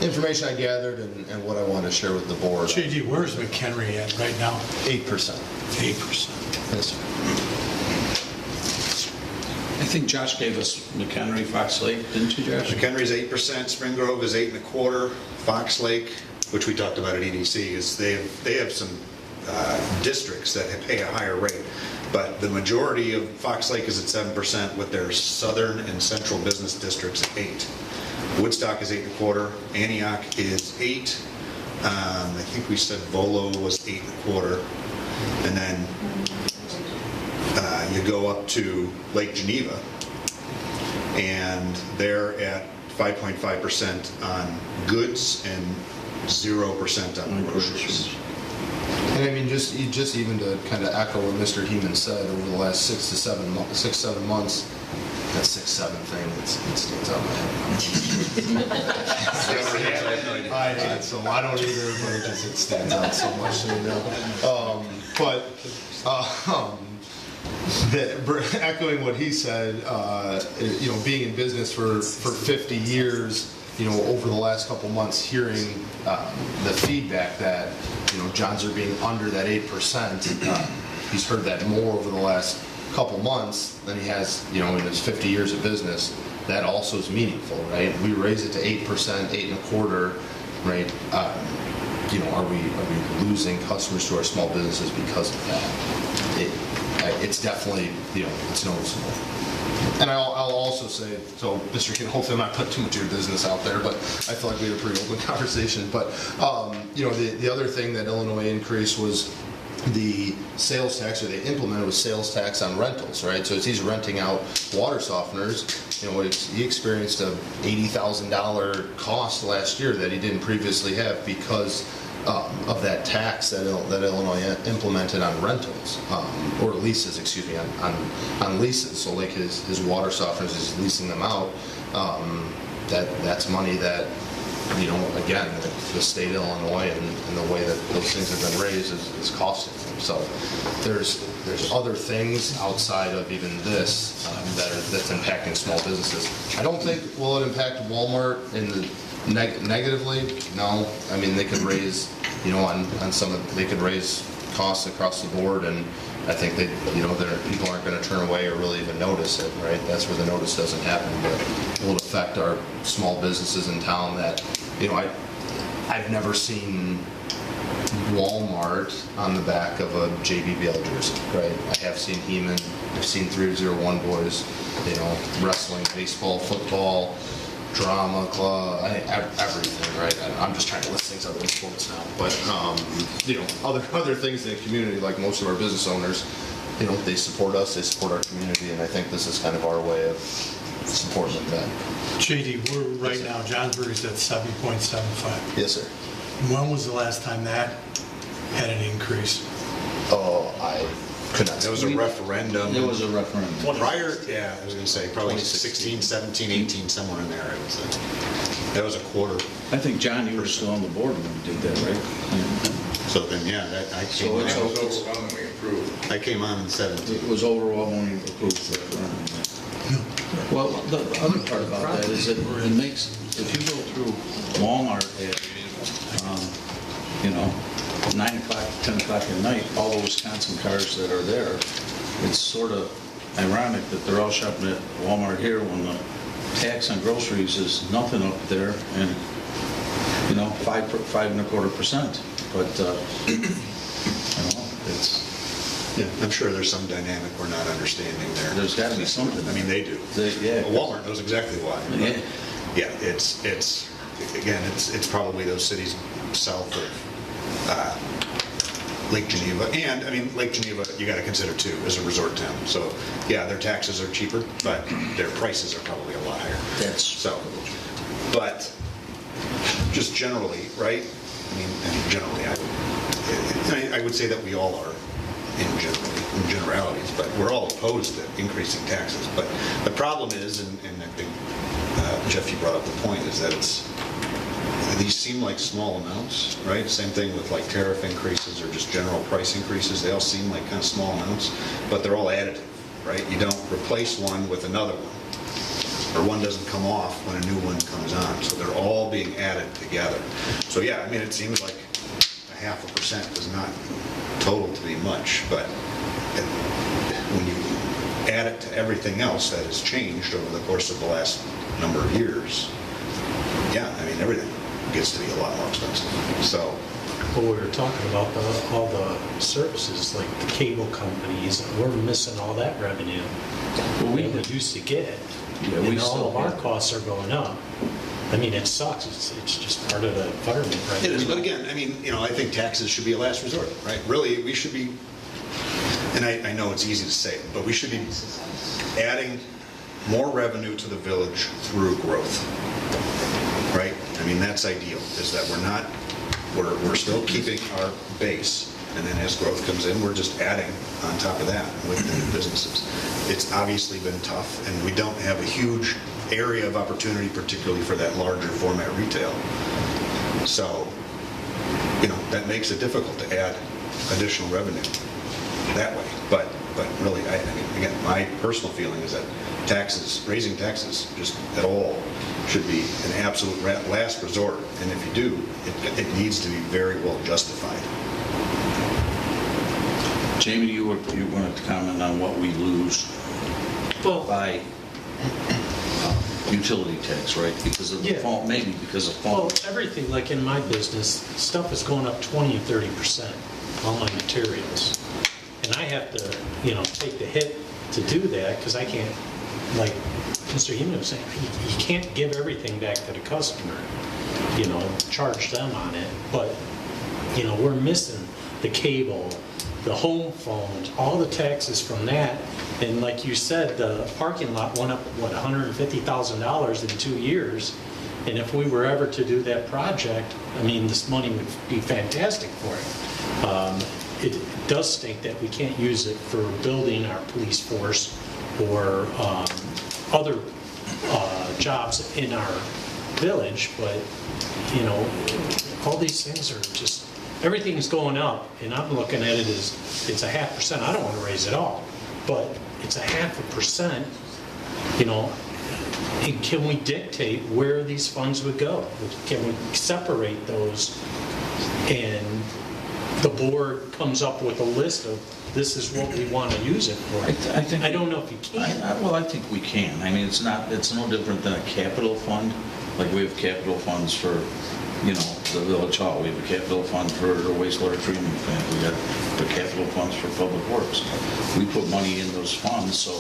information I gathered and what I want to share with the board. JD, where's McHenry at right now? 8%. 8%. Yes, sir. I think Josh gave us McHenry, Fox Lake, didn't you, Josh? McHenry's 8%, Spring Grove is 8.25%, Fox Lake, which we talked about at EDC, is they have some districts that pay a higher rate, but the majority of Fox Lake is at 7% with their southern and central business districts at 8%. Woodstock is 8.25%, Antioch is 8%. I think we said Volo was 8.25%, and then you go up to Lake Geneva, and they're at 5.5% on goods and 0% on groceries. And I mean, just even to kind of echo what Mr. Heeman said, over the last 6 to 7 months, that 6-7 thing, it stands out in my head. I did, so I don't either, but it stands out so much to me now. Echoing what he said, being in business for 50 years, over the last couple months, hearing the feedback that, Johns are being under that 8%. He's heard that more over the last couple months than he has, in his 50 years of business. That also is meaningful, right? We raise it to 8%, 8.25%, right? Are we losing customers to our small businesses because of that? It's definitely, it's noticeable. And I'll also say, so Mr. King, hopefully I'm not putting too much of your business out there, but I feel like we had a pretty open conversation. But, the other thing that Illinois increased was the sales tax, or they implemented with sales tax on rentals, right? So as he's renting out water softeners, he experienced a $80,000 cost last year that he didn't previously have because of that tax that Illinois implemented on rentals, or leases, excuse me, on leases. So like his water softeners, he's leasing them out. That's money that, again, the state of Illinois and the way that those things have been raised is costing them. So there's other things outside of even this that's impacting small businesses. I don't think, will it impact Walmart negatively? No. I mean, they could raise, they could raise costs across the board, and I think people aren't going to turn away or really even notice it, right? That's where the notice doesn't happen, but it will affect our small businesses in town that, I've never seen Walmart on the back of a JBL jersey, right? I have seen Heeman, I've seen 301 boys, wrestling, baseball, football, drama club, everything, right? I'm just trying to list things other than sports now, but other things in the community, like most of our business owners, they support us, they support our community, and I think this is kind of our way of supporting them. JD, we're right now, Johnsburg is at 7.75. Yes, sir. When was the last time that had an increase? Oh, I could not. There was a referendum. There was a referendum. Prior, yeah, I was going to say probably 16, 17, 18, somewhere in there, I would say. That was a quarter. I think, John, you were still on the board when we did that, right? So then, yeah, I came on. overwhelmingly approved. I came on in 17. It was overwhelmingly approved. Well, the other part about that is that it makes, if you go through Walmart at, 9 o'clock, 10 o'clock at night, all the Wisconsin cars that are there, it's sort of ironic that they're all shopping at Walmart here when the tax on groceries is nothing up there, and 5.25%. But it's. Yeah, I'm sure there's some dynamic we're not understanding there. There's got to be something. I mean, they do. Yeah. Walmart knows exactly why. Yeah. Yeah, it's probably those cities south of Lake Geneva. And, I mean, Lake Geneva, you got to consider, too, as a resort town. So, yeah, their taxes are cheaper, but their prices are probably a lot higher. But just generally, right? I mean, generally, I would say that we all are in generalities, but we're all opposed to increasing taxes. But the problem is, and I think, Jeff, you brought up the point, is that these seem like small amounts, right? Same thing with like tariff increases or just general price increases. They all seem like kind of small amounts, but they're all additive, right? You don't replace one with another one, or one doesn't come off when a new one comes on. So they're all being added together. So yeah, I mean, it seems like 0.5% does not total to be much, but when you add it to everything else that has changed over the course of the last number of years, yeah, I mean, everything gets to be a lot more expensive. So, well, we were talking about all the services, like the cable companies, we're missing all that revenue that we used to get. Yeah, and all of our costs are going up. I mean, it sucks. It's just part of the environment right it is, now. but again, I mean, I think taxes should be a last resort, right? Really, we should be, and I know it's easy to say, but we should be adding more revenue to the village through growth, right? I mean, that's ideal, is that we're still keeping our base, and then as growth comes in, we're just adding on top of that with the new businesses. It's obviously been tough, and we don't have a huge area of opportunity, particularly for that larger format retail. So, that makes it difficult to add additional revenue that way. But really, I mean, again, my personal feeling is that raising taxes just at all should be an absolute last resort. And if you do, it needs to be very well justified. Jamie, you wanted to comment on what we lose by utility tax, right? Because of the fall, maybe because of fall. Well, everything, like in my business, stuff is going up 20 and 30%, all my materials. And I have to, take the hit to do that, because I can't, like Mr. Heeman was saying, you can't give everything back to the customer, charge them on it. But, we're missing the cable, the home phones, all the taxes from that. And like you said, the parking lot went up, what, $150,000 in 2 years? And if we were ever to do that project, I mean, this money would be fantastic for it. It does stink that we can't use it for building our police force or other jobs in our village, but, you know, all these things are just, everything's going up, and I'm looking at it as, it's 0.5%. I don't want to raise it all, but it's 0.5%, you know. And can we dictate where these funds would go? Can we separate those, and the board comes up with a list of, this is what we want to use it for? I don't know if you can. Well, I think we can. I mean, it's no different than a capital fund. Like we have capital funds for, you know, the village hall. We have a capital fund for the wastewater treatment plant. We got the capital funds for public works. We put money in those funds, so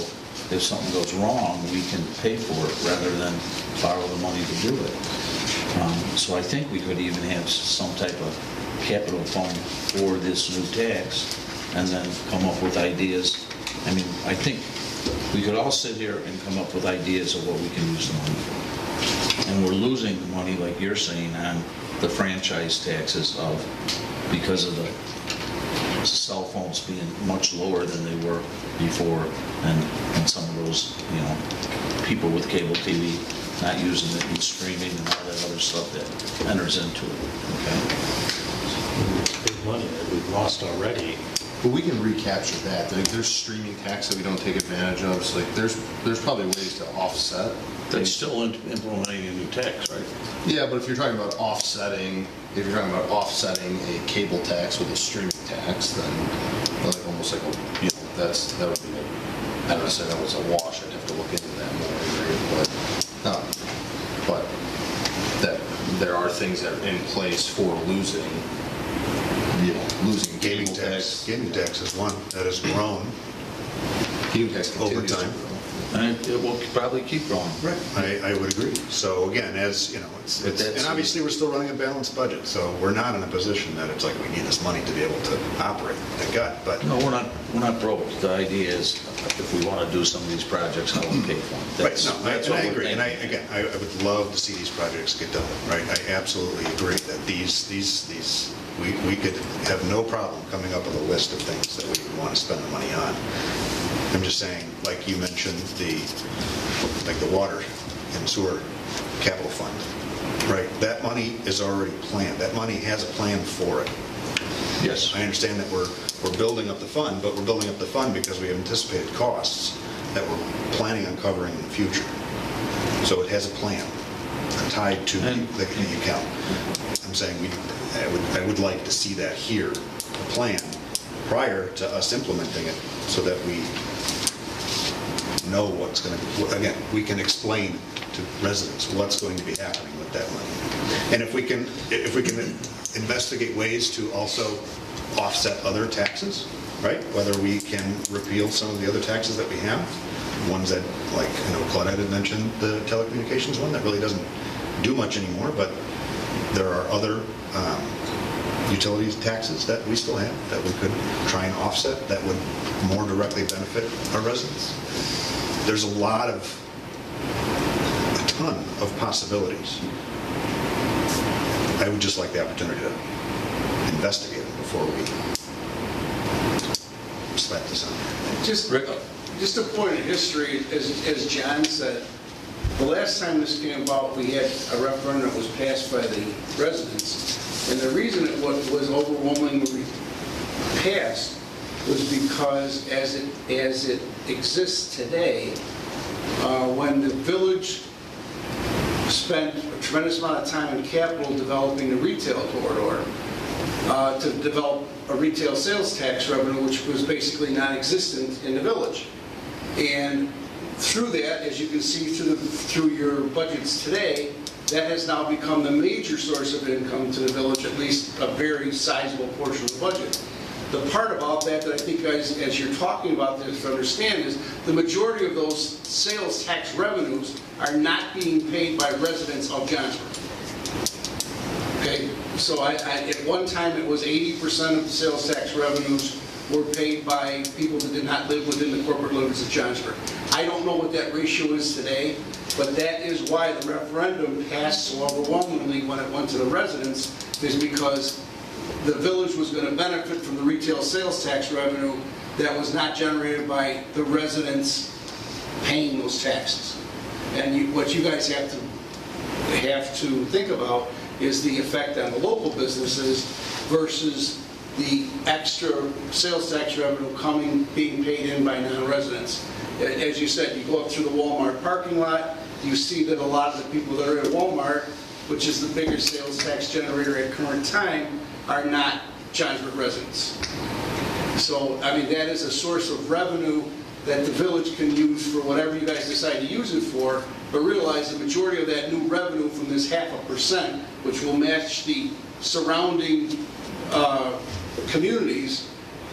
if something goes wrong, we can pay for it rather than borrow the money to do it. So I think we could even have some type of capital fund for this new tax and then come up with ideas. I mean, I think we could all sit here and come up with ideas of what we can use the money for. And we're losing the money, like you're saying, on the franchise taxes because of the cell phones being much lower than they were before, and some of those, you know, people with cable TV not using it and streaming and all that other stuff that enters into it. Okay. Big money that we've lost already. But we can recapture that. Like, there's streaming tax that we don't take advantage of. So like, there's probably ways to offset. That's still implementing a new tax, right? Yeah, but if you're talking about offsetting, a cable tax with a streaming tax, then like almost like a, you know, that would be I don't say that was a wash. I'd have to look into that more, but that there are things that are in place for losing Gaming tax. Gaming tax is one that has grown gaming tax over time. And it will probably keep growing. Right, I would agree. So again, as you know, and obviously we're still running a balanced budget, so we're not in a position that it's like we need this money to be able to operate the gut. But no, we're not broke. The idea is, if we want to do some of these projects, how we pay for them. Right, no, I agree. And I would love to see these projects get done. Right, I absolutely agree that these we could have no problem coming up with a list of things that we want to spend the money on. I'm just saying, like you mentioned, the water and sewer capital fund, right? That money is already planned. That money has a plan for it. Yes. I understand that we're building up the fund, but we're building up the fund because we have anticipated costs that we're planning on covering in the future. So it has a plan tied to the account. I'm saying I would like to see that here, a plan, prior to us implementing it, so that we know what's going to, again, we can explain to residents what's going to be happening with that money. And if we can investigate ways to also offset other taxes, right? Whether we can repeal some of the other taxes that we have, ones that, like, I know Claudette had mentioned the telecommunications one, that really doesn't do much anymore, but there are other utilities taxes that we still have that we could try and offset that would more directly benefit our residents. There's a ton of possibilities. I would just like the opportunity to investigate them before we slap this on. Just a point of history, as John said, the last time this came about, we had a referendum that was passed by the residents. And the reason it was overwhelmingly passed was because as it exists today, when the village spent a tremendous amount of time in capital developing the retail corridor, to develop a retail sales tax revenue, which was basically non-existent in the village. And through that, as you can see through your budgets today, that has now become the major source of income to the village, at least a very sizable portion of the budget. The part about that I think, guys, as you're talking about this, to understand is the majority of those sales tax revenues are not being paid by residents of Johnsburg. Okay, so at one time it was 80% of the sales tax revenues were paid by people that did not live within the corporate limits of Johnsburg. I don't know what that ratio is today, but that is why the referendum passed so overwhelmingly when it went to the residents, is because the village was going to benefit from the retail sales tax revenue that was not generated by the residents paying those taxes. And what you guys have to think about is the effect on the local businesses versus the extra sales tax revenue being paid in by non-residents. As you said, you go up through the Walmart parking lot, you see that a lot of the people that are at Walmart, which is the bigger sales tax generator at current time, are not Johnsburg residents. So, I mean, that is a source of revenue that the village can use for whatever you guys decide to use it for, but realize the majority of that new revenue from this 0.5%, which will match the surrounding communities,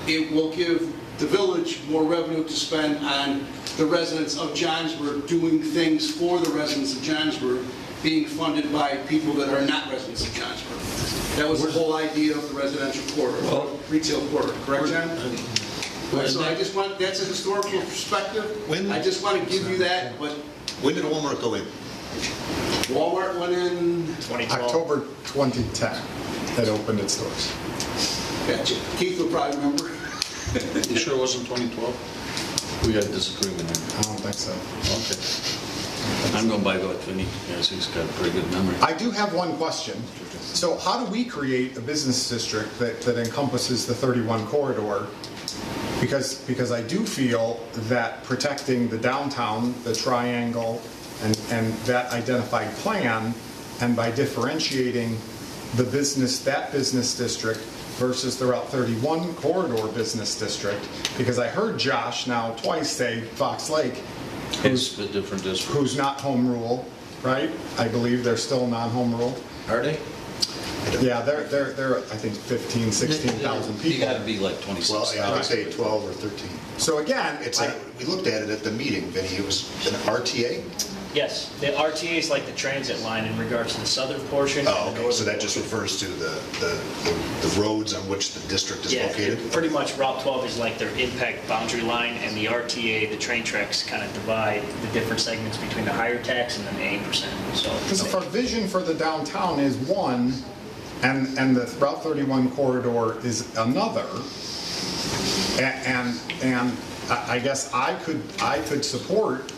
it will give the village more revenue to spend on the residents of Johnsburg, doing things for the residents of Johnsburg, being funded by people that are not residents of Johnsburg. That was the whole idea of the residential corridor, retail corridor, correct, John? So I just want, that's a historical perspective. I just want to give you that, but... When did Walmart go in? Walmart went in... 2012. October 2010, it opened its doors. Gotcha. Keith will probably remember. You sure it wasn't 2012? We had a disagreement there. I don't think so. Okay. I'm going by what Vinny, yes, he's got a pretty good memory. I do have one question. So how do we create a business district that encompasses the 31 corridor? Because I do feel that protecting the downtown, the triangle, and that identified plan, and by differentiating that business district versus the Route 31 corridor business district, because I heard Josh now twice say Fox Lake, It's a different district. who's not home rule, right? I believe they're still non-home rule. Are they? Yeah, they're I think 15, 16,000 You people. gotta be like 26. Well, yeah, I would say 12 or 13. So again, We looked at it at the meeting, Vinny, it was an RTA? Yes, the RTA is like the transit line in regards to the southern portion. Oh, and the okay, so northern that just portion. refers to the roads on which the district is Yeah, located? pretty much Route 12 is like their impact boundary line, and the RTA, the train tracks, kind of divide the different segments between the higher tax and then the 8%. because if So our vision for the downtown is one, and the Route 31 corridor is another, and I guess I could support,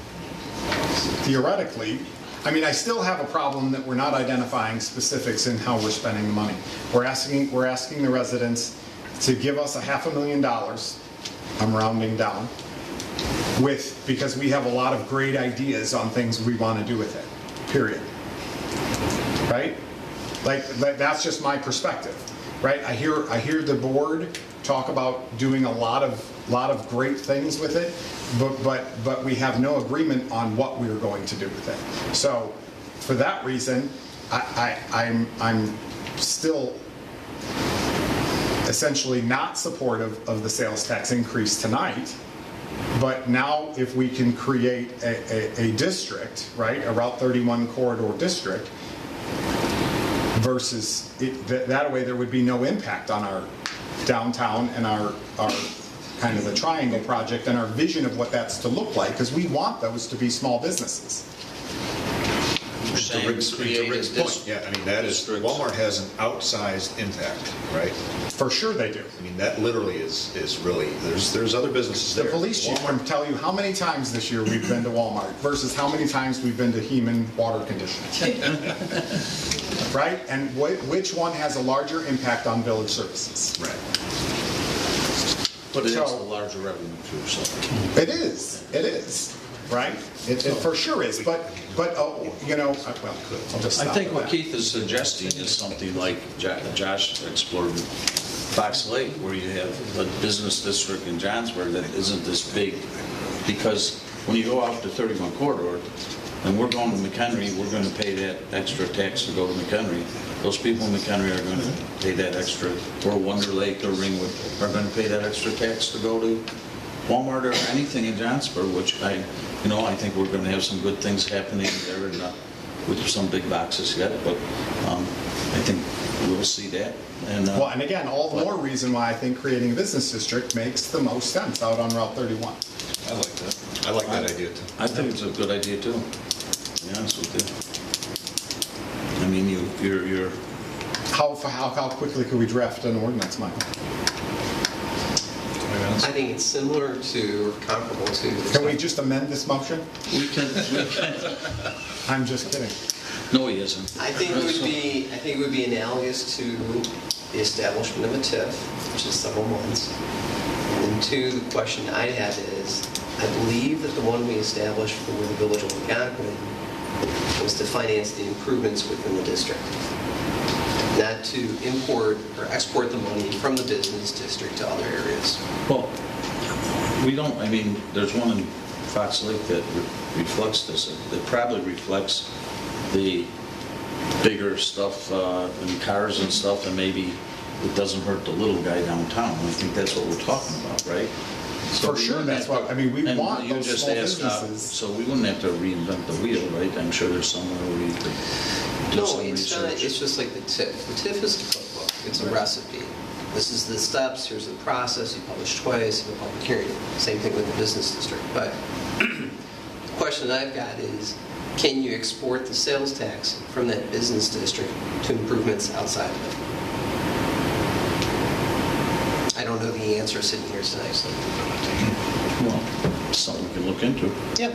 theoretically, I mean, I still have a problem that we're not identifying specifics in how we're spending the money. We're asking the residents to give us $500,000, I'm rounding down, because we have a lot of great ideas on things we want to do with it, period. Right? Like, that's just my perspective, right? I hear the board talk about doing a lot of great things with it, but we have no agreement on what we're going to do with it. So for that reason, I'm still essentially not supportive of the sales tax increase tonight. But now if we can create a district, right, a Route 31 corridor district, versus that way there would be no impact on our downtown and our kind of the triangle project and our vision of what that's to look like, because we want those to be small businesses. To Rick's point, yeah, I mean, that is, Walmart has an outsized impact, right? For sure they do. I mean, that literally is really, there's other businesses The there. police chief can tell you how many times this year we've been to Walmart versus how many times we've been to Heman Water Conditioning. Right? And which one has a larger impact on village services? Right. But it is So- the larger revenue too, so. It is, right? It for sure is, but you know, well, I'll just I stop think at what that. Keith is suggesting is something like Josh explored Fox Lake, where you have a business district in Johnsburg that isn't this big. Because when you go out the 31 corridor, and we're going to McHenry, we're going to pay that extra tax to go to McHenry. Those people in McHenry are going to pay that extra, or Wonder Lake or Ringwood are going to pay that extra tax to go to Walmart or anything in Johnsburg, which I think we're going to have some good things happening there, and with some big boxes yet. But I think we'll see that. And Well, and again, all the more reason why I think creating a business district makes the most sense out on Route 31. I like that. I like that idea too. I think it's a good idea too, to be honest with you. I mean, you're How quickly could we draft an ordinance, Michael? I think it's similar to, or comparable to. Can we just amend this motion? we can. I'm just kidding. No, he isn't. I think it would be analogous to the establishment of a TIF, which is several months. And two, the question I have is, I believe that the one we established for the village of Algonquin was to finance the improvements within the district, not to import or export the money from the business district to other areas. Well, we don't, I mean, there's one in Fox Lake that reflects this. It probably reflects the bigger stuff and cars and stuff, and maybe it doesn't hurt the little guy downtown. I think that's what we're talking about, right? So For sure, that's what, I mean, we and want you those just small asked, businesses. so we wouldn't have to reinvent the wheel, right? I'm sure there's somewhere where we could do No, some it's not, research. it's just like the TIF. The TIF is a cookbook, it's a recipe. This is the steps, here's the process, you publish twice, you have a public hearing. Same thing with the business district. But the question I've got is, can you export the sales tax from that business district to improvements outside of it? I don't know the answer sitting here tonight, so. Well, it's something we can look into. Yep.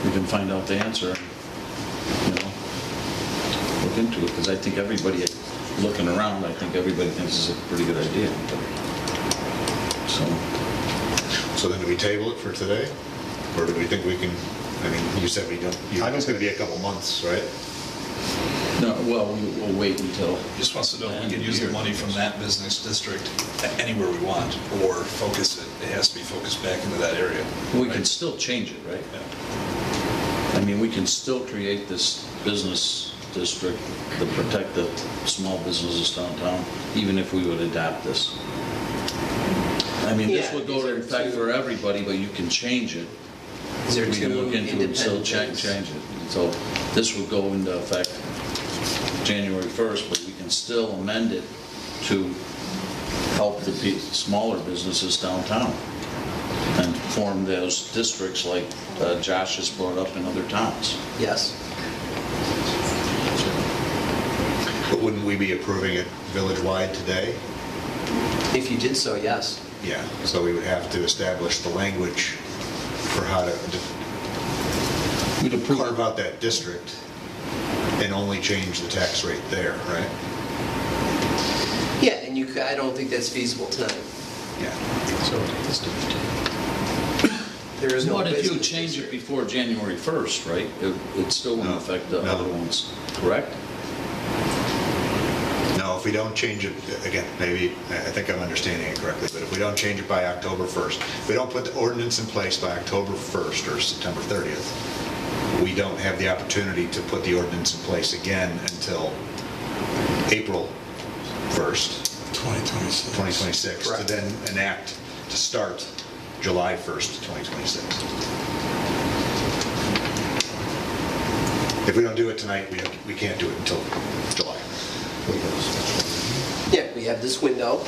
We can find out the answer, look into it, because I think everybody, looking around, I think everybody thinks it's a pretty good idea. So then do we table it for today? Or do we think we can, I mean, you said we don't, it's going to be a couple months, right? No, well, we'll wait until, Just wants to know if we can use the money from that business district anywhere we want, or focus it, it has to be focused back into that area. we can still change it, right? I mean, we can still create this business district to protect the small businesses downtown, even if we would adopt this. I mean, this would go into effect for everybody, but you can change it. Is there We can two look into it and still independent change things? it. So this would go into effect January 1st, but we can still amend it to help the smaller businesses downtown and form those districts like Josh has brought up in other towns. Yes. But wouldn't we be approving it village-wide today? If you did so, yes. Yeah, so we would have to establish the language for how to carve out that district and only change the tax rate there, right? Yeah, and I don't think that's feasible tonight. Yeah. So there is no But if you business change it district. before January 1st, right, it still won't No. affect the No. other ones, correct? No, if we don't change it, again, maybe, I think I'm understanding it correctly, but if we don't change it by October 1st, if we don't put the ordinance in place by October 1st or September 30th, we don't have the opportunity to put the ordinance in place again until April 1st, 2026, to Correct. then enact to start July 1st, 2026. If we don't do it tonight, we can't do it until July. Yeah, we have this window,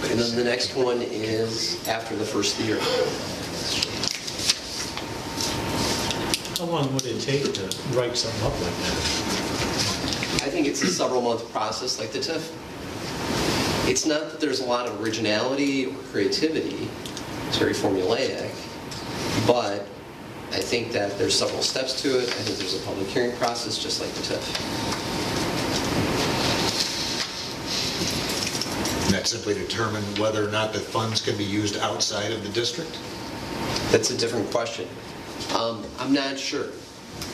and then the next one is after the first of the year. How long would it take to write something up like that? I think it's a several-month process like the TIF. It's not that there's a lot of originality or creativity, it's very formulaic, but I think that there's several steps to it. I think there's a public hearing process just like the TIF. And that simply determine whether or not the funds can be used outside of the district? That's a different question. I'm not sure.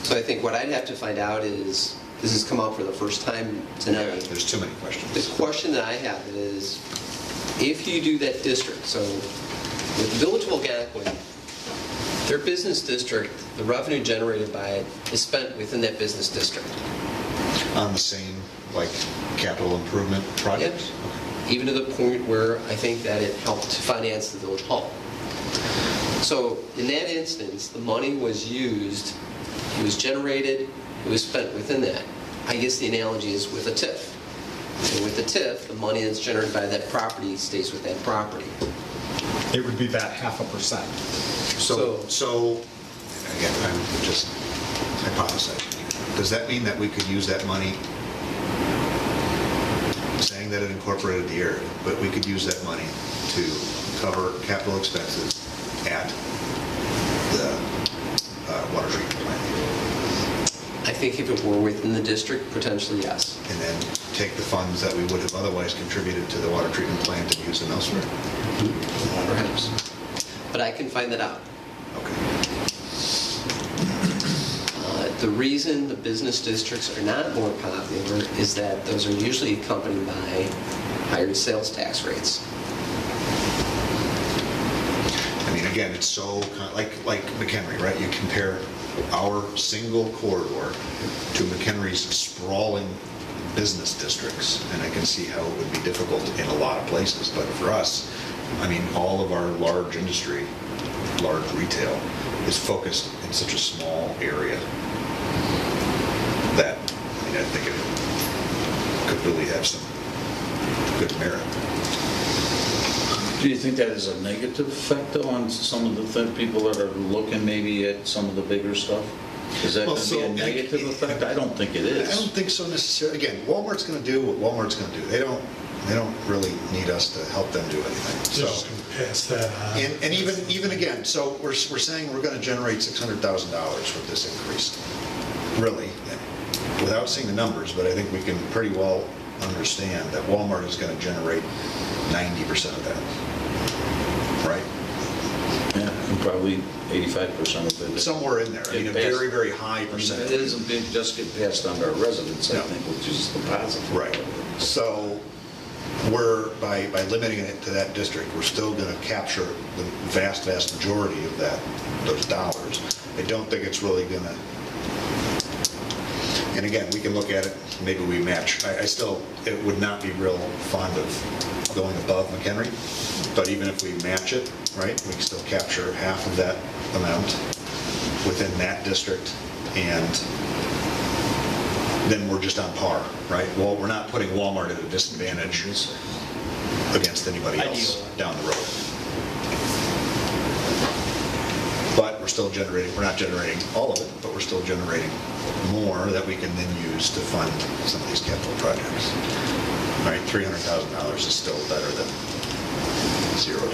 So I think what I'd have to find out is, this has come up for the first time tonight. There's too many questions. The question that I have is, if you do that district, so with the Village of Algonquin, their business district, the revenue generated by it is spent within that business district. On the same, like, capital improvement projects? Even to the point where I think that it helped to finance the village hall. So in that instance, the money was used, it was generated, it was spent within that. I guess the analogy is with a TIF. And with the TIF, the money that's generated by that property stays with that property. It would be that 0.5%. So, again, I'm just hypothesizing. Does that mean that we could use that money, saying that it incorporated the area, but we could use that money to cover capital expenses at the water treatment plant? I think if it were within the district, potentially yes. And then take the funds that we would have otherwise contributed to the water treatment plant and use them elsewhere? Perhaps. But I can find that out. Okay. The reason the business districts are not more popular is that those are usually accompanied by higher sales tax rates. I mean, again, it's so, like McHenry, right? You compare our single corridor to McHenry's sprawling business districts, and I can see how it would be difficult in a lot of places. But for us, I mean, all of our large industry, large retail, is focused in such a small area that, I mean, I think it could really have some good merit. Do you think that is a negative effect, though, on some of the people that are looking maybe at some of the bigger stuff? Is that going to be a negative effect? I don't think it is. I don't think so necessarily. Again, Walmart's going to do what Walmart's going to do. They don't really need us to help them do anything. They're just going to pass that on. And even again, so we're saying we're going to generate $600,000 with this increase. Really, without seeing the numbers, but I think we can pretty well understand that Walmart is going to generate 90% of that, right? Yeah, and probably 85% of it. Somewhere in there. I mean, a very, very high percentage. It isn't just get passed on to our residents, I think, which is the positive. Right. So by limiting it to that district, we're still going to capture the vast majority of those dollars. I don't think it's really going to. And again, we can look at it, maybe we match. It would not be real fond of going above McHenry, but even if we match it, right, we can still capture half of that amount within that district, and then we're just on par, right? Well, we're not putting Walmart at a disadvantage against anybody else down the road. But we're not generating all of it, but we're still generating more that we can then use to fund some of these capital projects. All right, $300,000 is still better than $0.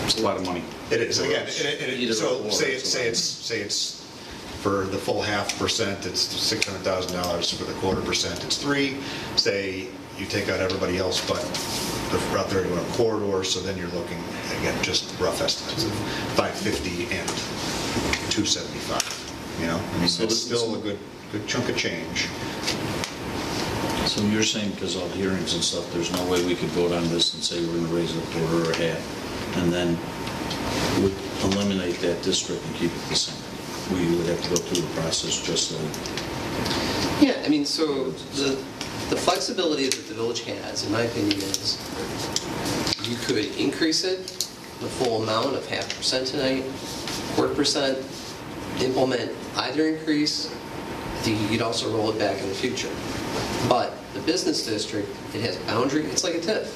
It's a lot of money. It is. Again, so say it's for the full 0.5%, it's $600,000. For the 1/4%, it's $3. Say you take out everybody else but the Route 31 corridor, so then you're looking, again, just rough estimates of $550 and $275. You know, I mean, so it's still a good chunk of change. So you're saying because of hearings and stuff, there's no way we could vote on this and say we're going to raise it a 1/4 or 1/2, and then would eliminate that district and keep it the same? We would have to go through the process just like. Yeah, I mean, so the flexibility that the village has, in my opinion, is you could increase it the full amount of 0.5% tonight, 1/4%, implement either increase. I think you could also roll it back in the future. But the business district, it has boundary. It's like a TIF.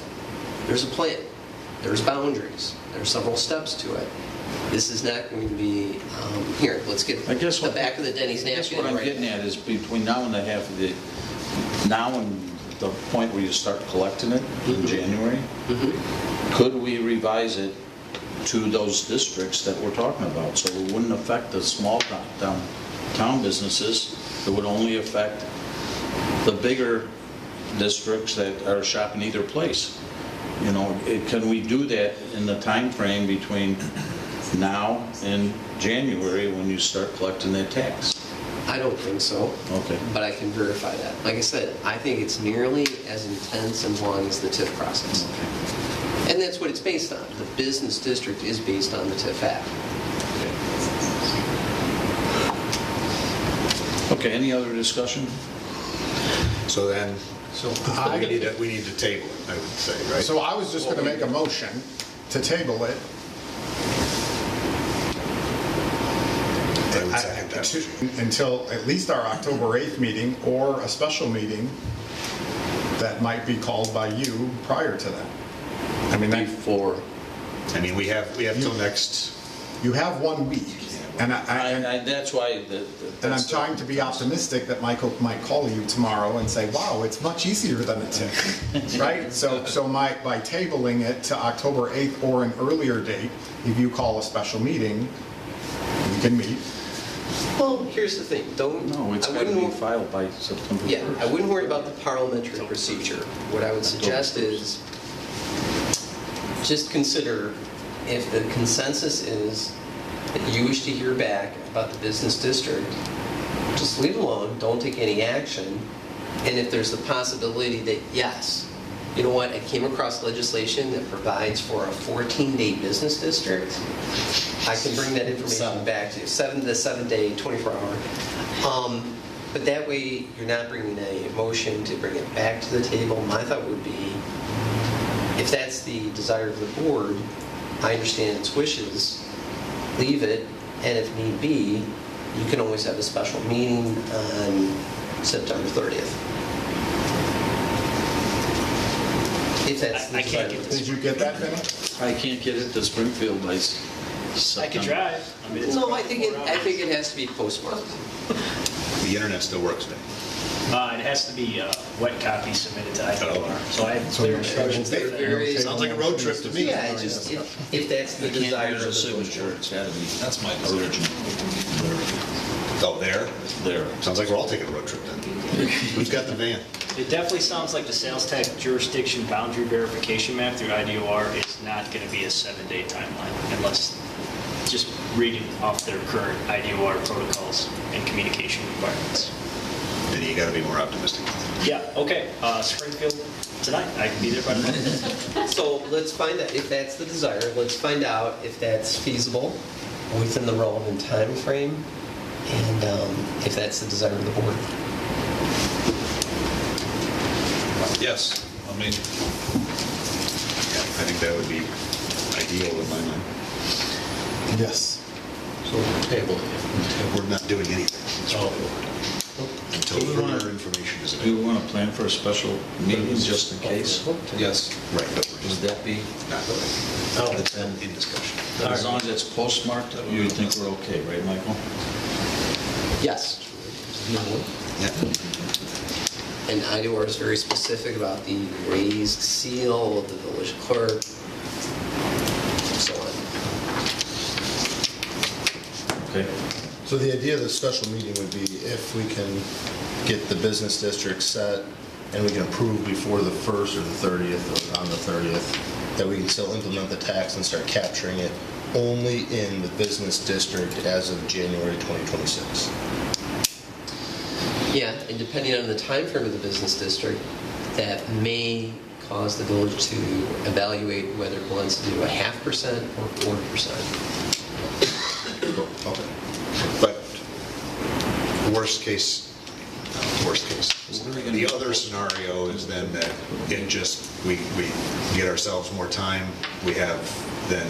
There's a plan. There's boundaries. There's several steps to it. This is not going to be, here, let's get the back of the Denny's napkin. I guess what I'm getting at is between now and now and the point where you start collecting it in January, could we revise it to those districts that we're talking about? So it wouldn't affect the small town businesses. It would only affect the bigger districts that are shopping either place. You know, can we do that in the time frame between now and January when you start collecting that tax? I don't think so. Okay. But I can verify that. Like I said, I think it's nearly as intense and long as the TIF process. Okay. And that's what it's based on. The business district is based on the TIF Act. Okay, any other discussion? So then, we need to table it, I would say, right? So I was just going to make a motion to table it I would second that. Until at least our October 8th meeting or a special meeting that might be called by you prior to that. I mean, Before. I mean, we have till next, you have 1 week, and That's why and I'm trying to be optimistic that Michael might call you tomorrow and say, wow, it's much easier than it took, right? So by tabling it to October 8th or an earlier date, if you call a special meeting, we can meet. Well, here's the thing, No, it's got to be filed by September 1st. Yeah, I wouldn't worry about the parliamentary procedure. What I would suggest is, just consider if the consensus is that you wish to hear back about the business district, just leave it alone, don't take any action. And if there's the possibility that, yes, you know what, I came across legislation that provides for a 14-day business district, I can bring that information back to you, 7-day, 24-hour. But that way, you're not bringing a motion to bring it back to the table. My thought would be, if that's the desire of the board, I understand its wishes, leave it, and if need be, you can always have a special meeting on September 30th. If that's the I can't desire. get Did you get that, Vinnie? I can't get it to Springfield by I September. could drive. I mean, it's No, I 24 think hours. it has to be postmarked. the internet still works, Vinny. It has to be wet copy submitted to IDOR. So I have So clear you're- instructions there. Sounds like a road trip to me. Yeah, just if that's the You can't desire of use a the board. signature, it's gotta be That's my decision. original. Oh, there? There. Sounds like we're all taking a road trip then. Who's got the van? It definitely sounds like the sales tax jurisdiction boundary verification map through IDOR is not going to be a 7-day timeline unless just reading off their current IDOR protocols and communication requirements. Vinny, you gotta be more optimistic. Yeah, okay. Springfield tonight. I can be there by Monday. So let's find out if that's the desire. Let's find out if that's feasible within the relevant time frame, and if that's the desire of the board. Yes, I mean, I think that would be ideal in my mind. Yes. So we'll table it. We're not doing anything until Do we wanna- further information is Do available. you want to plan for a special meeting just in case? yes. Right, but we're Would just that be, not really. It's in discussion. as long as it's postmarked, you think we're okay, right, Michael? Yes. Yeah. And IDOR is very specific about the raised seal of the village clerk, and so on. Okay. So the idea of the special meeting would be if we can get the business district set and we can approve before the 1st or the 30th or on the 30th, that we can still implement the tax and start capturing it only in the business district as of January 2026. Yeah, and depending on the time frame of the business district, that may cause the village to evaluate whether it wants to do a 0.5% or 40%. Okay. But worst case. The other scenario is then that we get ourselves more time. We have then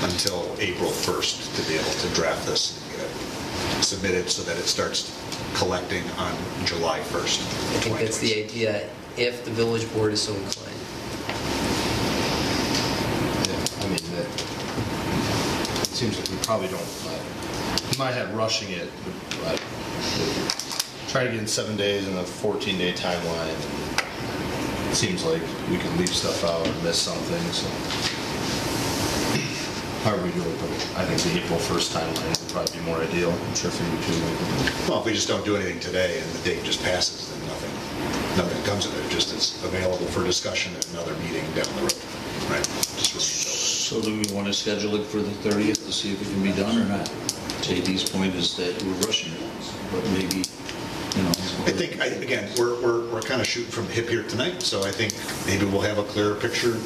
until April 1st to be able to draft this and get it submitted so that it starts collecting on July 1st. I think that's the idea, if the village board is so inclined. Yeah, I mean, it seems like we probably don't, we might have rushing it, but try to get in 7 days in a 14-day timeline. It seems like we could leave stuff out or miss something, so. However we do it, but I think the April 1st timeline would probably be more ideal. I'm sure for you too. Well, if we just don't do anything today and the date just passes, then nothing comes of it. It just is available for discussion at another meeting down the road, right? Just remains So do we want to schedule it for the 30th to see if it can be done or not? JD's point is that we're rushing it, but maybe, you know. I think, again, we're kind of shooting from the hip here tonight, so I think maybe we'll have a clearer picture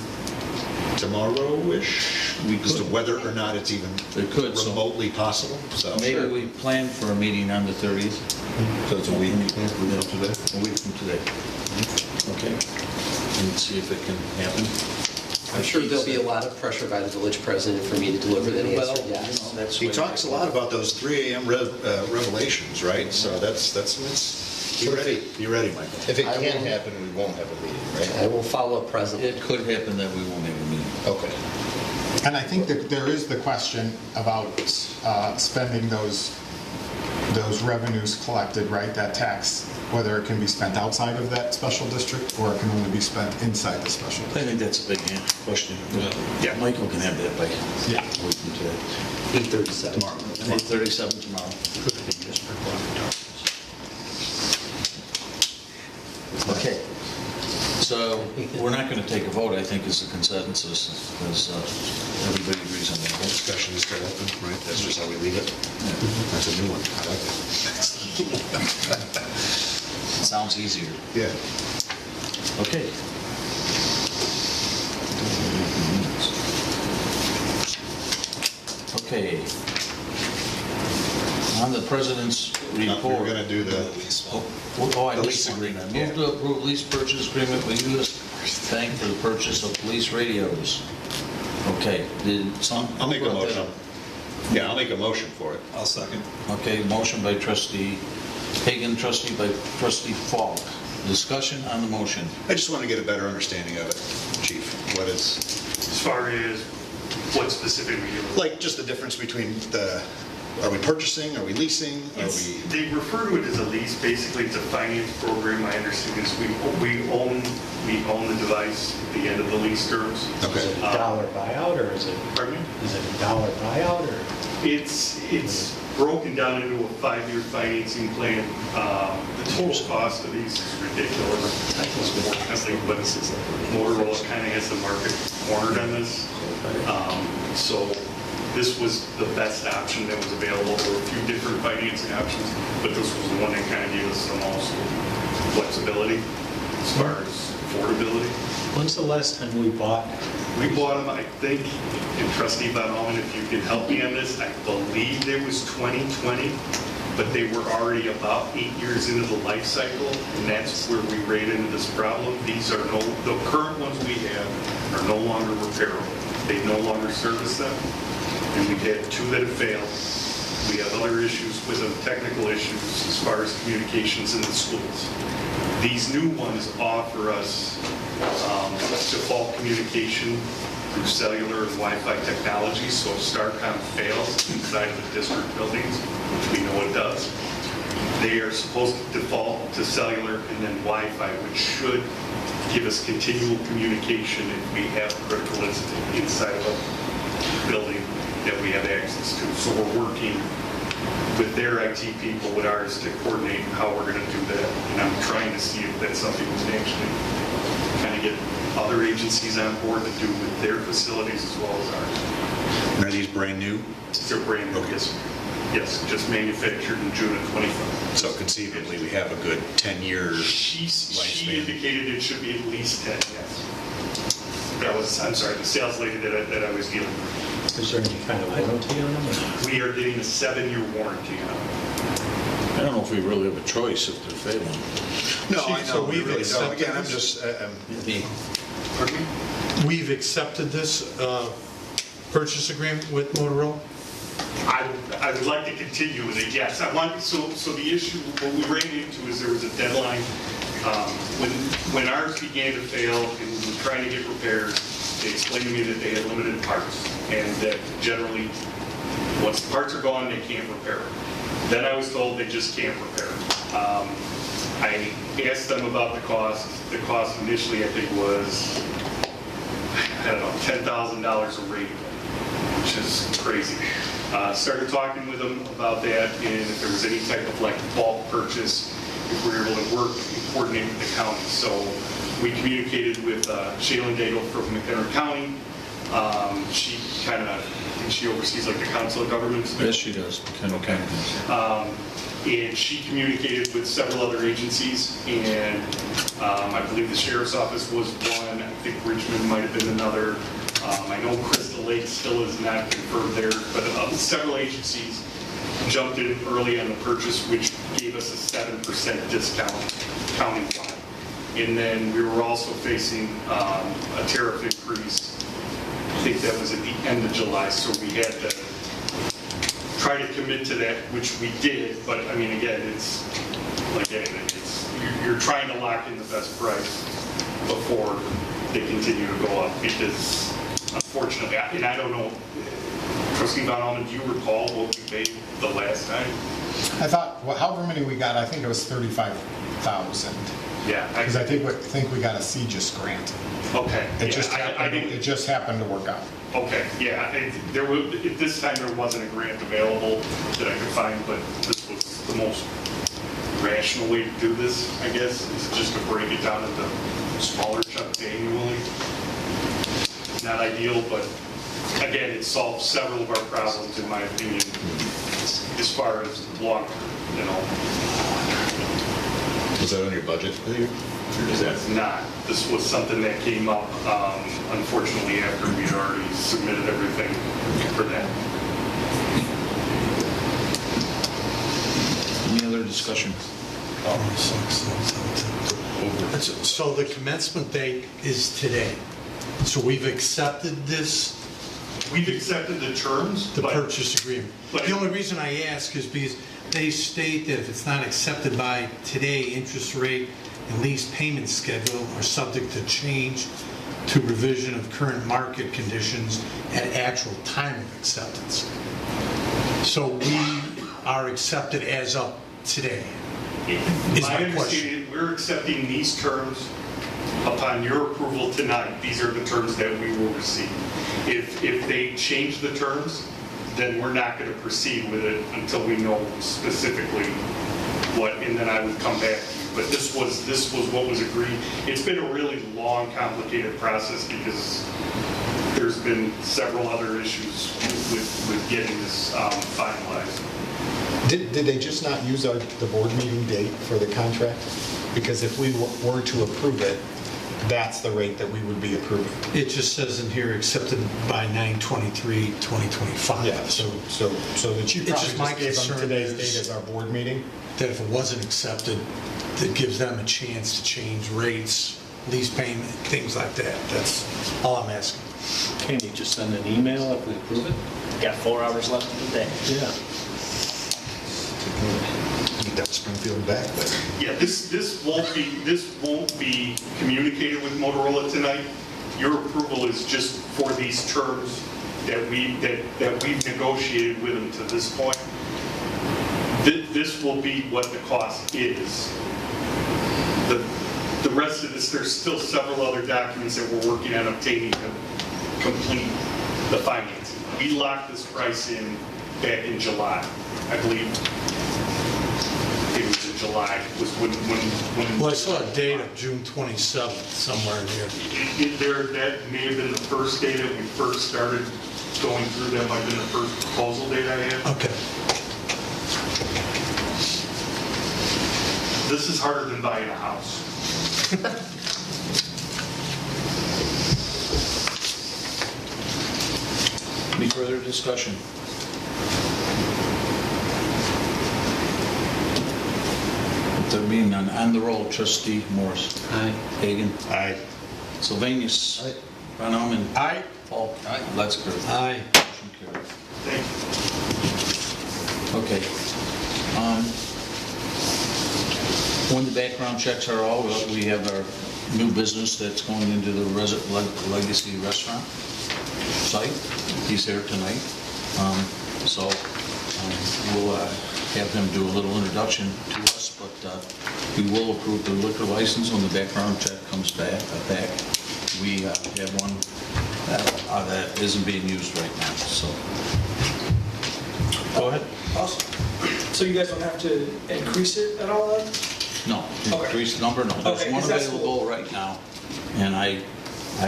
tomorrow-ish as to whether or not it's even remotely possible. So Maybe we plan for a meeting on the 30th. So it's a week from today? A week from today. Okay. And see if it can happen. I'm sure there'll be a lot of pressure by the village president for me to deliver the answer, Well, yes. that's He what- talks a lot about those 3 a.m. revelations, right? So that's be ready. Be ready, Michael. If it can happen, we won't have a meeting, right? I will follow up presently. It could happen that we won't have a meeting. Okay. And I think that there is the question about spending those revenues collected, right, that tax, whether it can be spent outside of that special district or it can only be spent inside the special I district. think that's a big question. Yeah, Michael can have that by Yeah. waiting today. 8:37. Tomorrow. 8:37 tomorrow. Okay. So we're not going to take a vote, I think, is the consensus, because everybody agrees on that. Discussion is still open, right? That's just how we leave it. That's a new one. I like it. Sounds easier. Yeah. Okay. Okay. On the president's report. We're going to do the... I lease agreement. Move to approve lease purchase agreement with U.S. Bank for the purchase of police radios. Okay, I'll make a motion. Yeah, I'll make a motion for it. I'll second. Okay, motion by trustee Hagan, trustee by trustee Falk. Discussion on the motion. I just want to get a better understanding of it, Chief. What is... As far as what specifically you're... Like, just the difference between the... Are we purchasing? Are we leasing? Are we... They refer to it as a lease. Basically, it's a finance program. My understanding is we own the device at the end of the lease terms. Okay. Is it a dollar buyout, or is it? Pardon me? Is it a dollar buyout, or? It's broken down into a 5-year financing plan. The total cost of these is ridiculous. Unfortunately, but Motorola kind of has the market cornered on this. So this was the best option that was available. There were a few different financing options, but this was the one that kind of gave us the most flexibility as far as affordability. When's the last time we bought? We bought them, I think, and trustee Von Allman, if you can help me on this, I believe it was 2020, but they were already about 8 years into the life cycle, and that's where we ran into this problem. These are the current ones we have are no longer repairable. They no longer service them, and we've had 2 that have failed. We have other issues with them, technical issues as far as communications in the schools. These new ones offer us default communication through cellular and Wi-Fi technology, so if StarCom fails inside of the district buildings, which we know it does, they are supposed to default to cellular and then Wi-Fi, which should give us continual communication if we have a critical incident inside of a building that we have access to. So we're working with their IT people, with ours, to coordinate how we're going to do that. And I'm trying to see if that's something we can actually kind of get other agencies on board to do with their facilities as well as ours. And are these brand new? They're brand new, yes. Yes, just manufactured in June of 25. So conceivably, we have a good 10-year She lifespan. indicated it should be at least 10, yes. That was, I'm sorry, the sales lady that I was dealing with. Is there any kind of warranty on them? We are getting a 7-year warranty on them. I don't know if we really have a choice if they're failing. No, I Chief, know, so we we've really don't. accepted Again, I'm this? just... Pardon me? We've accepted this purchase agreement with Motorola? I would like to continue with it, yes. So the issue, what we ran into is there was a deadline. When ours began to fail and we were trying to get repairs, they explained to me that they had limited parts and that generally, once the parts are gone, they can't repair them. Then I was told they just can't repair them. I asked them about the cost. The cost initially, I think, was, I don't know, $10,000 a radio, which is crazy. Started talking with them about that, and if there was any type of like bulk purchase, if we were able to work and coordinate with the county. So we communicated with Shaylin Daigle from McHenry County. She oversees like the Council of Governments. Yes, she does. Okay. And she communicated with several other agencies, and I believe the Sheriff's Office was one. I think Richmond might have been another. I know Crystal Lake still is not confirmed there, but several agencies jumped in early on the purchase, which gave us a 7% discount countywide. And then we were also facing a tariff increase think that was at the end of July, so we had to try to commit to that, which we did, but I mean, again, it's, like anything, you're trying to lock in the best price before they continue to go up, because unfortunately, and I don't know, Trustee Von Allman, do you recall what we paid the last time? I thought, well, however many we got, I think it was 35,000. Yeah. Because I think we got a CGIS grant. Okay. It just happened to work out. Okay, yeah, there was, at this time, there wasn't a grant available that I could find, but this was the most rational way to do this, I guess, is just to break it down into smaller chunks annually. Not ideal, but again, it solves several of our problems, in my opinion, as far as long, you know. Was that on your budget for the year? That's not. This was something that came up, unfortunately, after we'd already submitted everything for that. Any other discussion? So the commencement date is today. So we've accepted this, We've accepted the terms. the but- purchase agreement. but- The only reason I ask is because they state that if it's not accepted by today, interest rate and lease payment schedule are subject to change to revision of current market conditions at actual time of acceptance. So we are accepted as of today. Is My my question. understanding, we're accepting these terms upon your approval tonight. These are the terms that we will receive. If they change the terms, then we're not going to proceed with it until we know specifically what, and then I would come back to you. But this was what was agreed. It's been a really long, complicated process because there's been several other issues with getting this finalized. Did they just not use the board meeting date for the contract? Because if we were to approve it, that's the rate that we would be approving. It just says in here, accepted by 9/23/2025. Yeah, so the chief It's probably just my just gave them concern today's is- date as our board meeting. That if it wasn't accepted, that gives them a chance to change rates, lease payment, things like that. That's all I'm asking. Can you just send an email if we approve it? Got 4 hours left of the day. Yeah. Need that Springfield back, but Yeah, this won't be communicated with Motorola tonight. Your approval is just for these terms that we've negotiated with them to this point. This will be what the cost is. The rest of this, there's still several other documents that we're working on obtaining to complete the financing. We locked this price in back in July, I believe. It was in July, was when. Well, I saw a date of June 27th somewhere in here. That may have been the first day that we first started going through. That might have been the first proposal date I had. Okay. This is harder than buying a house. Any further discussion? There being none, on the roll, Trustee Morris. Aye. Hagan. Aye. Sylvanus. Aye. Von Allmen. Aye. Paul. Aye. Letzker. Aye. Motion carried. Thank you. Okay. When the background checks are all, we have our new business that's going into the Legacy Restaurant site. He's here tonight. So we'll have him do a little introduction to us, but we will approve the liquor license when the background check comes back. We have one that isn't being used right now, so. Go ahead. Awesome. So you guys don't have to increase it at all then? No, Okay. increased number, no. There's Okay, one 'cause that's available right now, and I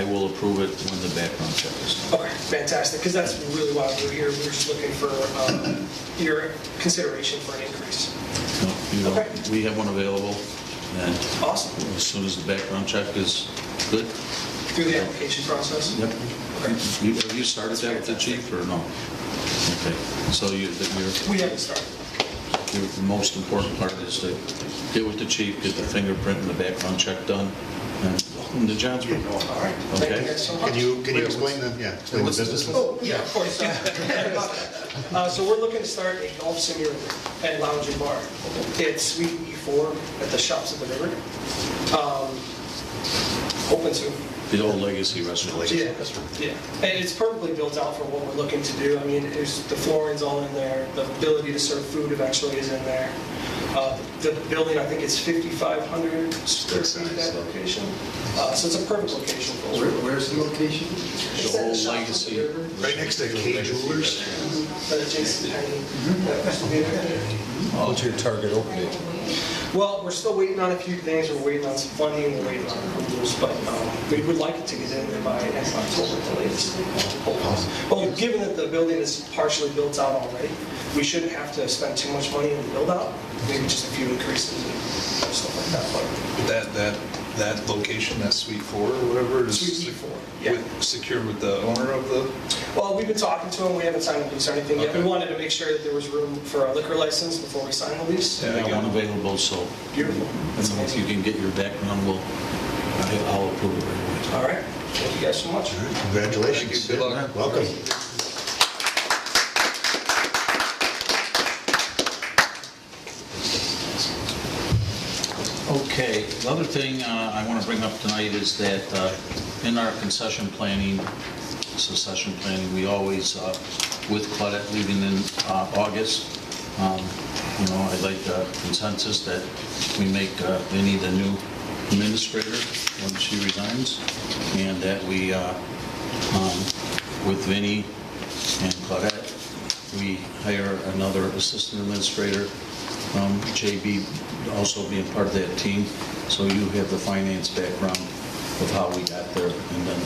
will approve it when the background check is done. Okay, fantastic, because that's really why we were here. We were just looking for your consideration for an increase. No, you don't. Okay. We have one available, and Awesome. as soon as the background check is good. Through the application process? Yep. Okay. Have you started that with the chief, or no? Okay, so We haven't started. the most important part is to get with the chief, get the fingerprint and the background check done, and in the Johnsburg. All right. Thank you Okay. guys so much. Can you explain the business? Oh, yeah, of course. So we're looking to start a golf simulator and lounge and bar. It's Suite E4 at the Shops at the River. Open to. The old legacy restaurant. Yeah, yeah. And it's perfectly built out for what we're looking to do. I mean, the flooring's all in there. The ability to serve food eventually is in there. The building, I think it's 5,500 square feet at that location. So it's a perfect location for us. Where's the location? It's The at old Shops at the legacy. River. Right next to K Jewelers. Jason Penny. That used to be there. What's your target opening? Well, we're still waiting on a few things. We're waiting on some funding, we're waiting on approvals, but we would like it to get in there by next October at the latest. Well, given that the building is partially built out already, we shouldn't have to spend too much money in the build out, maybe just a few increases and stuff like that. But That location, that Suite 4 or whatever is Suite E4, yeah. secure with the owner of the... Well, we've been talking to him. We haven't signed a lease or anything yet. Okay. We wanted to make sure that there was room for a liquor license before we sign the lease. I got one available, so Beautiful. and if you can get your background, I'll approve it right away. All right. Thank you guys so much. Congratulations. Good luck. Welcome. Okay, the other thing I want to bring up tonight is that in our concession planning, succession planning, we always, with Claudette leaving in August, I'd like a consensus that we make Vinnie the new administrator when she resigns, and that we, with Vinnie and Claudette, we hire another assistant administrator, JB also being part of that team, so you have the finance background of how we got there, and then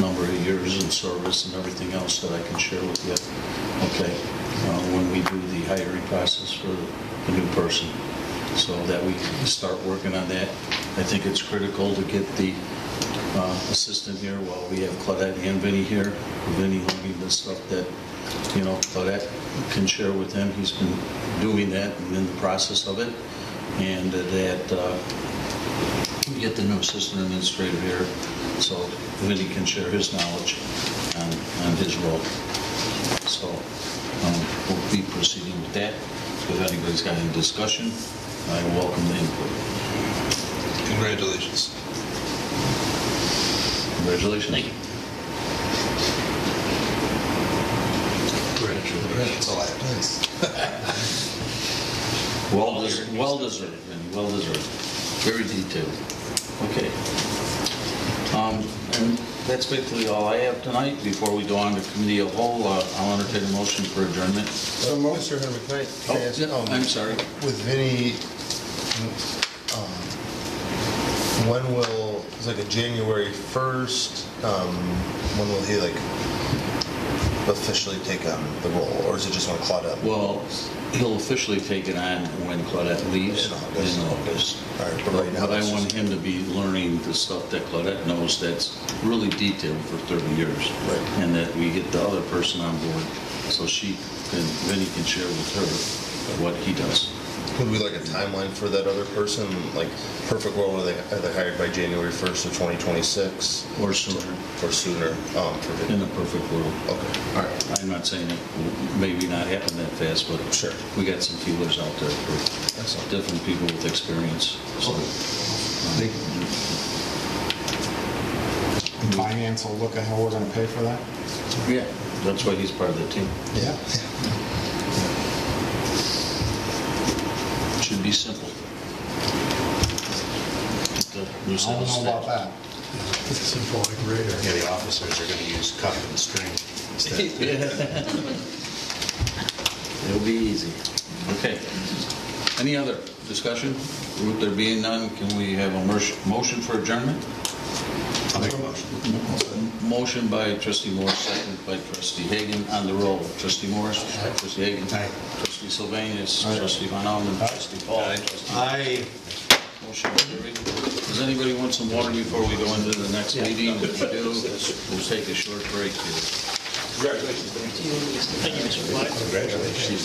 number of years in service and everything else that I can share with you, okay, when we do the hiring process for the new person, so that we start working on that. I think it's critical to get the assistant here while we have Claudette and Vinnie here. Vinnie learning the stuff that, Claudette can share with him. He's been doing that and in the process of it. And that we get the new assistant administrator here so Vinnie can share his knowledge on his role. So we'll be proceeding with that. If anybody's got any discussion, I welcome the input. Congratulations. Congratulations. Thank you. That's all I have. Well deserved, Vinnie, well deserved. Very detailed. Okay. And that's basically all I have tonight. Before we go on to committee of whole, I'll entertain a motion for adjournment. So, Mr. Henry, can I ask, I'm sorry. with Vinnie, when will, it's like a January 1st, when will he officially take on the role, or is it just when Claudette? Well, he'll officially take it on when Claudette leaves in August. All right, but right now, But I want him to be learning the stuff that Claudette knows that's really detailed for 30 years. Right. And that we get the other person on board so Vinnie can share with her what he does. Would we like a timeline for that other person? Like, perfect world, are they hired by January 1st of 2026? Or sooner. Or sooner? In a perfect world. Okay, all right. I'm not saying it will maybe not happen that fast, but Sure. we got some feelers out there for Excellent. different people with experience. So, Finance will look at how we're going to pay for that? yeah, that's why he's part of the team. Yeah. Should be simple. Get the new I set don't of know about steps. that. Simple like radar. Yeah, the officers are going to use cup and string instead. It'll be easy. Okay. Any other discussion? With there being none, can we have a motion for adjournment? I'll make a motion. Motion by trustee Morris, second by trustee Hagan. On the roll, trustee Morris, trustee Hagan, trustee Sylvanus, trustee Von Allen, trustee Paul. Aye. Motion carried. Does anybody want some water before we go into the next meeting? If we do, we'll take a short break here. Congratulations. Thank you, Mr. Black. Congratulations.